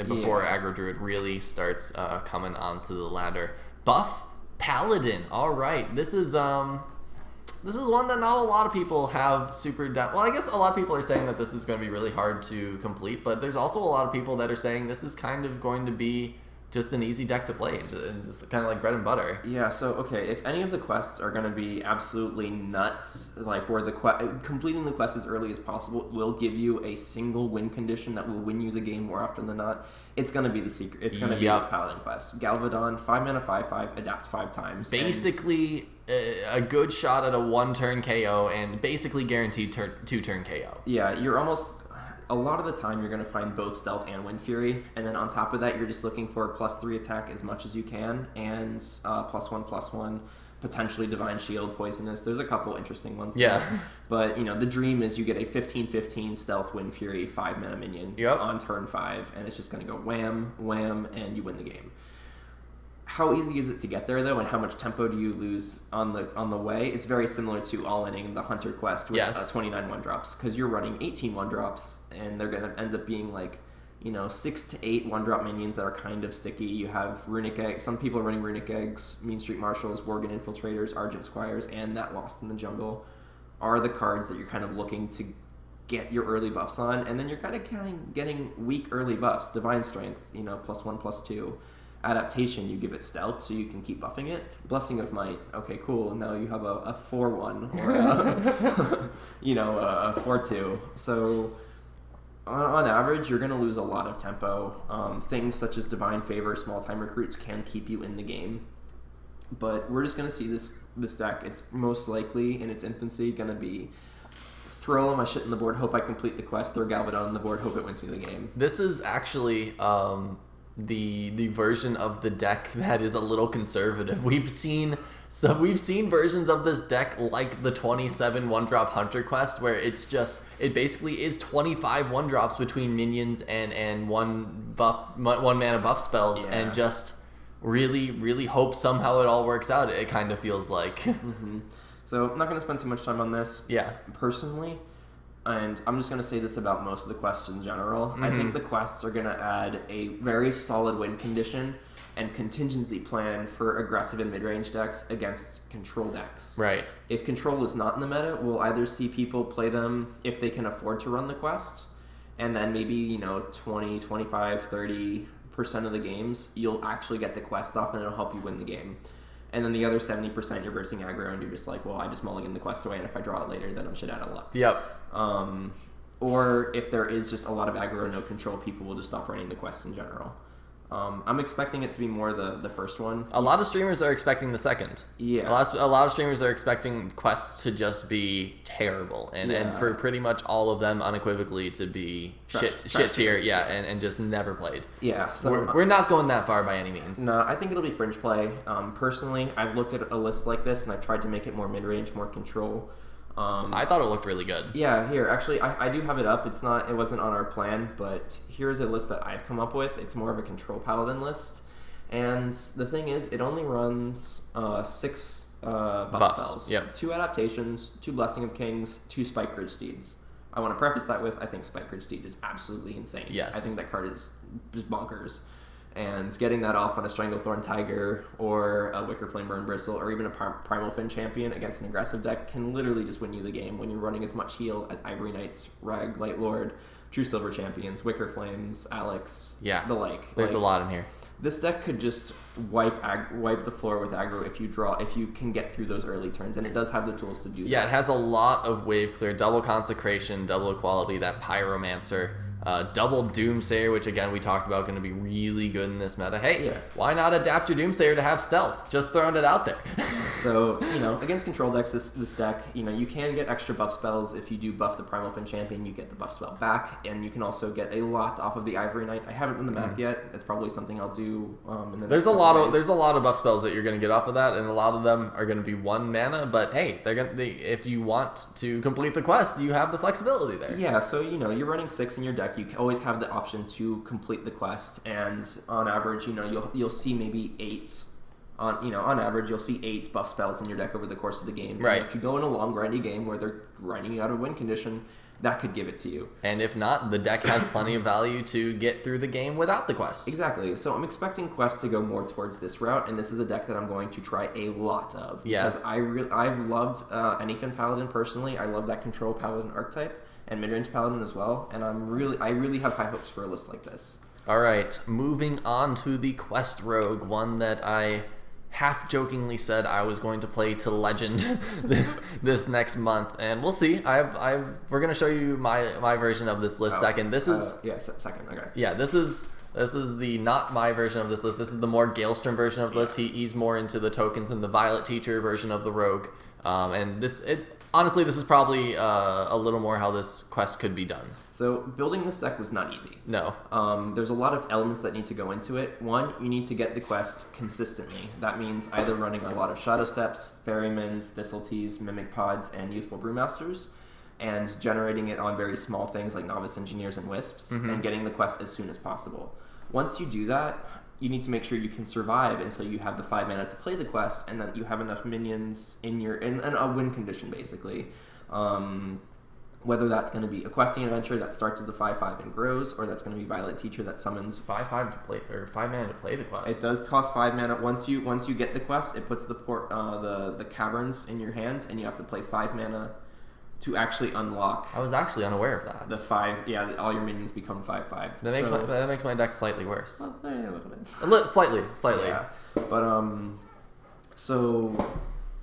before Aggro Druid really starts coming onto the ladder. Buff Paladin. All right. This is this is one that not a lot of people have super down. Well, I guess a lot of people are saying that this is going to be really hard to complete, but there's also a lot of people that are saying this is kind of going to be just an easy deck to play and just kind of like bread and butter. Yeah, so, okay, if any of the quests are going to be absolutely nuts, like where completing the quest as early as possible will give you a single win condition that will win you the game more often than not, it's going to be the secret. It's going to be this Paladin quest. Galvadon, 5 mana, 5/5, adapt 5 times. Basically, a good shot at a 1-turn KO and basically guaranteed 2-turn KO. Yeah, you're almost... A lot of the time, you're going to find both Stealth and Wind Fury, and then on top of that, you're just looking for +3 attack as much as you can, and +1/+1, potentially Divine Shield, Poisonous. There's a couple interesting ones there. Yeah. But, the dream is you get a 15/15 Stealth, Wind Fury, 5-mana minion on turn 5, and it's just going to go wham, wham, and you win the game. How easy is it to get there, though, and how much tempo do you lose on the way? It's very similar to all-inning the Hunter quest with 29 1-drops, because you're running 18 1-drops, and they're going to end up being like, 6 to 8 1-drop minions that are kind of sticky. You have Runic Eggs. Some people are running Runic Eggs, Mean Street Marshals, Worgen Infiltrators, Argent Squires, and that Lost in the Jungle are the cards that you're kind of looking to get your early buffs on, and then you're kind of getting weak early buffs. Divine Strength, +1/+2. Adaptation, you give it Stealth so you can keep buffing it. Blessing of Might, okay, cool. Now you have a 4/1 or a 4/2. So on average, you're going to lose a lot of tempo. Things such as Divine Favor, Small Time Recruits can keep you in the game. But we're just going to see this deck. It's most likely in its infancy going to be throw all my shit in the board, hope I complete the quest, throw Galvadon on the board, hope it wins me the game. This is actually the version of the deck that is a little conservative. We've seen versions of this deck like the 27 1-drop Hunter quest where it basically is 25 1-drops between minions and one mana buff spells, and just really, really hope somehow it all works out. It kind of feels like. So I'm not going to spend too much time on this. Yeah. Personally, and I'm just going to say this about most of the quests in general. I think the quests are going to add a very solid win condition and contingency plan for aggressive and mid-range decks against control decks. Right. If control is not in the meta, we'll either see people play them if they can afford to run the quest, and then maybe, 20, 25, 30% of the games, you'll actually get the quest off and it'll help you win the game. And then the other 70%, you're versing aggro, and you're just like, well, I just mulligan the quest away, and if I draw it later, then I'm shit out of luck. Yep. Or if there is just a lot of aggro and no control, people will just stop running the quest in general. I'm expecting it to be more the first one. A lot of streamers are expecting the second. Yeah. A lot of streamers are expecting quests to just be terrible, and for pretty much all of them unequivocally to be shit tier, and just never played. Yeah. So we're not going that far by any means. No, I think it'll be fringe play. Personally, I've looked at a list like this and I've tried to make it more mid-range, more control. I thought it looked really good. Yeah, here, actually, I do have it up. It wasn't on our plan, but here's a list that I've come up with. It's more of a control paladin list. And the thing is, it only runs 6 buff spells. Yep. 2 adaptations, 2 Blessing of Kings, 2 Spike Ridge Steeds. I want to preface that with, I think Spike Ridge Steed is absolutely insane. Yes. I think that card is just bonkers. And getting that off on a Stranglethorn Tiger or a Wicker Flame Burn Bristle or even a Primal Fin Champion against an aggressive deck can literally just win you the game when you're running as much heal as Ivory Knights, Rag, Light Lord, True Silver Champions, Wicker Flames, Alex, the like. There's a lot in here. This deck could just wipe the floor with aggro if you can get through those early turns, and it does have the tools to do that. Yeah, it has a lot of wave clear, double Consecration, double Equality, that Pyromancer. Double Doomsayer, which again we talked about, going to be really good in this meta. Hey, why not adapt your Doomsayer to have stealth? Just throwing it out there. So, against control decks, this deck, you can get extra buff spells. If you do buff the Primal Fin Champion, you get the buff spell back, and you can also get a lot off of the Ivory Knight. I haven't done the math yet. It's probably something I'll do in the next couple days. There's a lot of buff spells that you're going to get off of that, and a lot of them are going to be 1 mana. But hey, if you want to complete the quest, you have the flexibility there. Yeah. So you're running 6 in your deck. You always have the option to complete the quest, and on average, you'll see maybe 8. On average, you'll see 8 buff spells in your deck over the course of the game. Right. And if you go in a long grindy game where they're grinding you out of win condition, that could give it to you. And if not, the deck has plenty of value to get through the game without the quest. Exactly. So I'm expecting quests to go more towards this route, and this is a deck that I'm going to try a lot of. Yeah. Because I've loved Anyfin Paladin personally. I love that control Paladin archetype, and mid-range Paladin as well. And I really have high hopes for a list like this. All right, moving on to the Quest Rogue, one that I half-jokingly said I was going to play to Legend this next month, and we'll see. We're going to show you my version of this list second. This is second. Okay. Yeah, this is the not my version of this list. This is the more Gaelstrom version of this. He's more into the tokens and the Violet Teacher version of the Rogue, and honestly, this is probably a little more how this quest could be done. So building this deck was not easy. No. There's a lot of elements that need to go into it. One, you need to get the quest consistently. That means either running a lot of Shadow Steps, Ferrymans, Thistleteas, Mimic Pods, and Youthful Brewmasters, and generating it on very small things like Novice Engineers and Wisps, and getting the quest as soon as possible. Once you do that, you need to make sure you can survive until you have the 5 mana to play the quest, and that you have enough minions in a win condition, basically. Whether that's going to be a questing adventure that starts as a 5/5 and grows, or that's going to be Violet Teacher that summons 5/5 to play, or 5 mana to play the quest. It does cost 5 mana. Once you get the quest, it puts the caverns in your hand, and you have to play 5 mana to actually unlock. I was actually unaware of that. The 5, all your minions become 5/5. That makes my deck slightly worse. Well, a little bit. Slightly. Yeah, but so.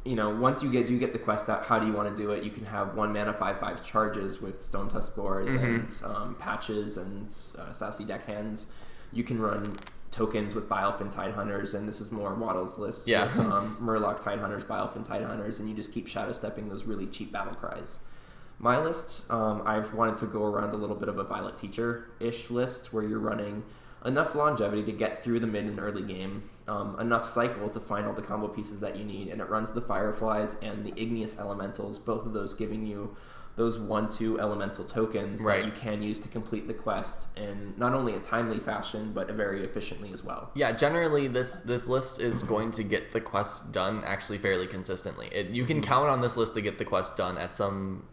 Once you get the quest out, how do you want to do it? You can have 1 mana 5/5 charges with Stone Tusk Spores and Patches and Sassy Deckhands. You can run tokens with Bilefen Tidehunters, and this is more Waddles list. Yeah. With, Murloc Tidehunters, Bilefen Tidehunters, and you just keep Shadow Stepping those really cheap battle cries. My list, I've wanted to go around a little bit of a Violet Teacher-ish list where you're running enough longevity to get through the mid and early game, enough cycle to find all the combo pieces that you need, and it runs the Fireflies and the Igneous Elementals, both of those giving you those 1/2 elemental tokens that you can use to complete the quest in not only a timely fashion, but very efficiently as well. Yeah, generally this list is going to get the quest done actually fairly consistently. You can count on this list to get the quest done at some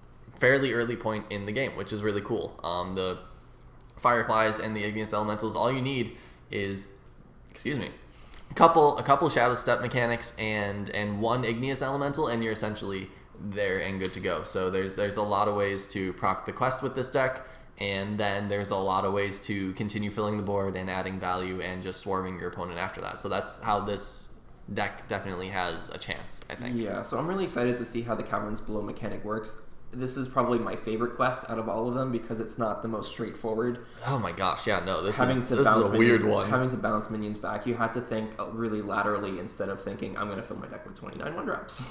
fairly early point in the game, which is really cool. The Fireflies and the Igneous Elementals, all you need is, a couple Shadow Step mechanics and 1 Igneous Elemental, and you're essentially there and good to go. So there's a lot of ways to proc the quest with this deck, and then there's a lot of ways to continue filling the board and adding value and just swarming your opponent after that. So that's how this deck definitely has a chance, I think. Yeah, so I'm really excited to see how the Caverns Below mechanic works. This is probably my favorite quest out of all of them because it's not the most straightforward. Oh my gosh, yeah, no, this is a weird one. Having to bounce minions back, you had to think really laterally instead of thinking, I'm going to fill my deck with 29 1-drops.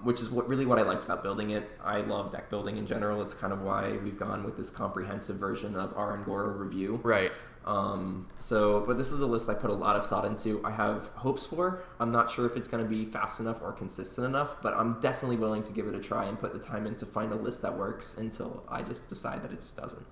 Which is what I liked about building it. I love deck building in general. It's kind of why we've gone with this comprehensive version of our Angora review. Right. But this is a list I put a lot of thought into. I have hopes for. I'm not sure if it's going to be fast enough or consistent enough, but I'm definitely willing to give it a try and put the time in to find a list that works until I just decide that it just doesn't.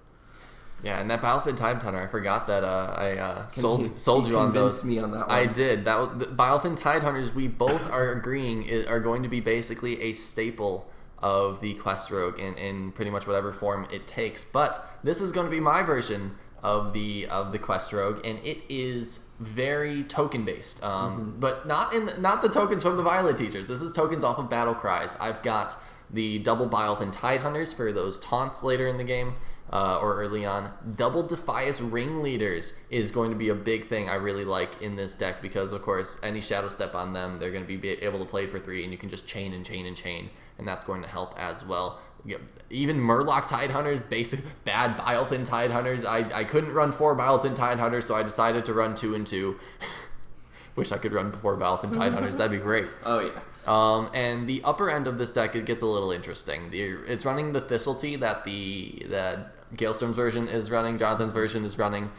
Yeah, and that Bilefen Tidehunter, I forgot that I sold you on those. Convinced me on that one. I did. That was, the Bilefen Tidehunters, we both are agreeing are going to be basically a staple of the Quest Rogue in pretty much whatever form it takes. But this is going to be my version of the Quest Rogue, and it is very token based, but not the tokens from the Violet Teachers. This is tokens off of battle cries. I've got the double Bilefen Tidehunters for those taunts later in the game. Or early on. Double Defias Ringleaders is going to be a big thing I really like in this deck because, of course, any Shadow Step on them, they're going to be able to play for 3, and you can just chain and chain and chain, and that's going to help as well. Even Murloc Tidehunters, basic bad Bilefen Tidehunters. I couldn't run 4 Bilefen Tidehunters, so I decided to run 2 and 2. Wish I could run 4 Bilefen Tidehunters. That'd be great. Oh, yeah. And the upper end of this deck, it gets a little interesting. It's running the Thistletea that Gaelstrom's version is running, Jonathan's version is running.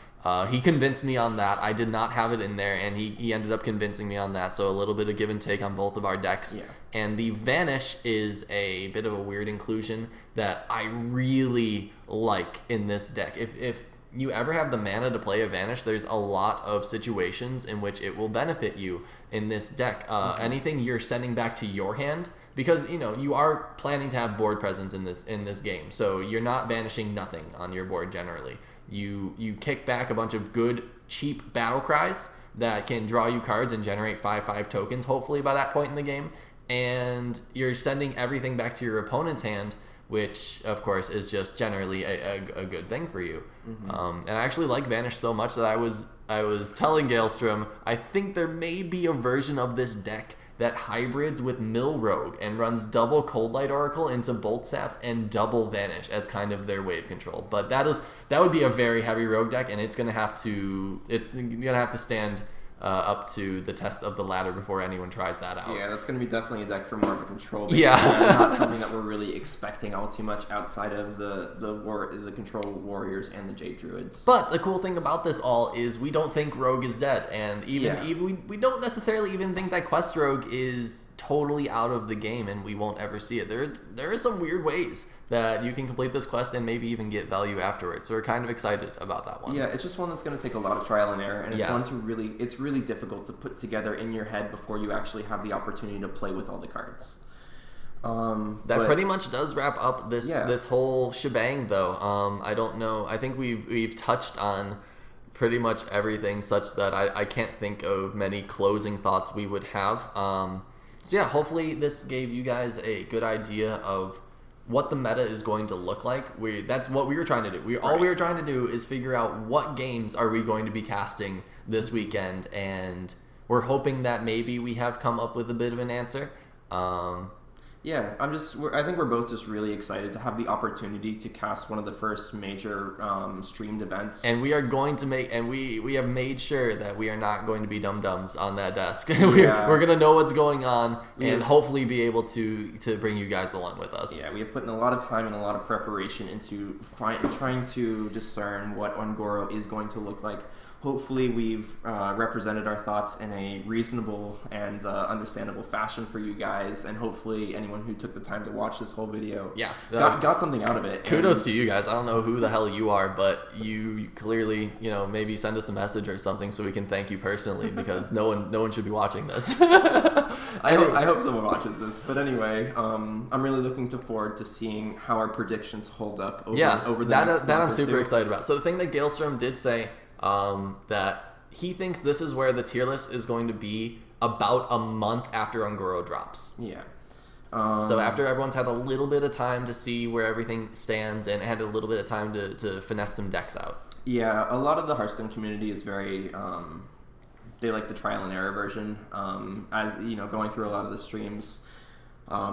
He convinced me on that. I did not have it in there, and he ended up convincing me on that, so a little bit of give and take on both of our decks. Yeah. And the Vanish is a bit of a weird inclusion that I really like in this deck. If you ever have the mana to play a Vanish, there's a lot of situations in which it will benefit you in this deck. Anything you're sending back to your hand because you are planning to have board presence in this game, so you're not banishing nothing on your board generally. You kick back a bunch of good cheap battle cries that can draw you cards and generate 5/5 tokens hopefully by that point in the game, and you're sending everything back to your opponent's hand, which of course is just generally a good thing for you. And I actually like Vanish so much that I was telling Gaelstrom, I think there may be a version of this deck that hybrids with Mill Rogue and runs double Cold Light Oracle into Bolt Saps and double Vanish as kind of their wave control. But that would be a very heavy Rogue deck, and it's gonna have to stand up to the test of the ladder before anyone tries that out. Yeah, that's going to be definitely a deck for more of a control. Yeah. Not something that we're really expecting all too much outside of the control warriors and the Jade Druids. But the cool thing about this all is we don't think Rogue is dead, and even we don't necessarily even think that Quest Rogue is totally out of the game and we won't ever see it. There are some weird ways that you can complete this quest and maybe even get value afterwards. So we're kind of excited about that one. Yeah, it's just one that's going to take a lot of trial and error, and it's really difficult to put together in your head before you actually have the opportunity to play with all the cards. That pretty much does wrap up this whole shebang, though. I don't know. I think we've touched on pretty much everything, such that I can't think of many closing thoughts we would have. So yeah, hopefully this gave you guys a good idea of what the meta is going to look like. That's what we were trying to do. All we were trying to do is figure out what games are we going to be casting this weekend, and we're hoping that maybe we have come up with a bit of an answer. Yeah, I think we're both just really excited to have the opportunity to cast one of the first major streamed events. And we are going to we have made sure that we are not going to be dum-dums on that desk. We're going to know what's going on and hopefully be able to bring you guys along with us. Yeah, we have put in a lot of time and a lot of preparation into trying to discern what Ungoro is going to look like. Hopefully we've represented our thoughts in a reasonable and understandable fashion for you guys, and hopefully anyone who took the time to watch this whole video got something out of it. Kudos to you guys. I don't know who the hell you are, but you clearly, maybe send us a message or something so we can thank you personally, because no one should be watching this. I hope someone watches this. But anyway, I'm really looking forward to seeing how our predictions hold up over the next month that I'm or super two. excited about. So the thing that Gaelstrom did say, that he thinks this is where the tier list is going to be about a month after Ungoro drops. Yeah. So after everyone's had a little bit of time to see where everything stands and had a little bit of time to finesse some decks out. Yeah, a lot of the Hearthstone community is very... they like the trial and error version. As going through a lot of the streams,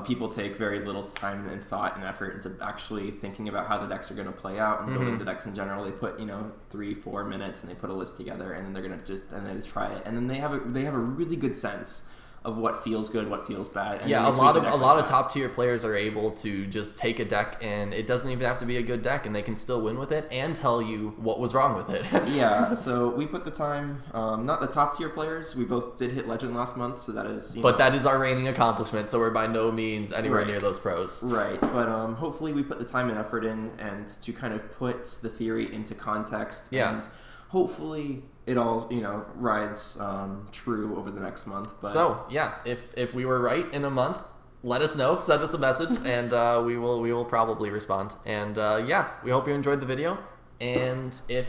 people take very little time and thought and effort into actually thinking about how the decks are going to play out and building the decks in general. They put 3-4 minutes and they put a list together, and then they're going to they try it, and then they have a really good sense of what feels good, what feels bad. And a lot of top tier players are able to just take a deck, and it doesn't even have to be a good deck, and they can still win with it and tell you what was wrong with it. Yeah, so we put the time. Not the top tier players. We both did hit Legend last month, so that is. But that is our reigning accomplishment, so we're by no means anywhere near those pros. Right, but hopefully we put the time and effort in, and to kind of put the theory into context. Yeah. And hopefully it all rides true over the next month. But so yeah, if we were right in a month, let us know, send us a message, and we will probably respond. And we hope you enjoyed the video, and if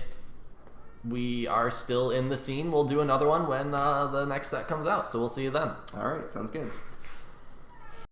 we are still in the scene, we'll do another one when the next set comes out. So we'll see you then. All right, sounds good.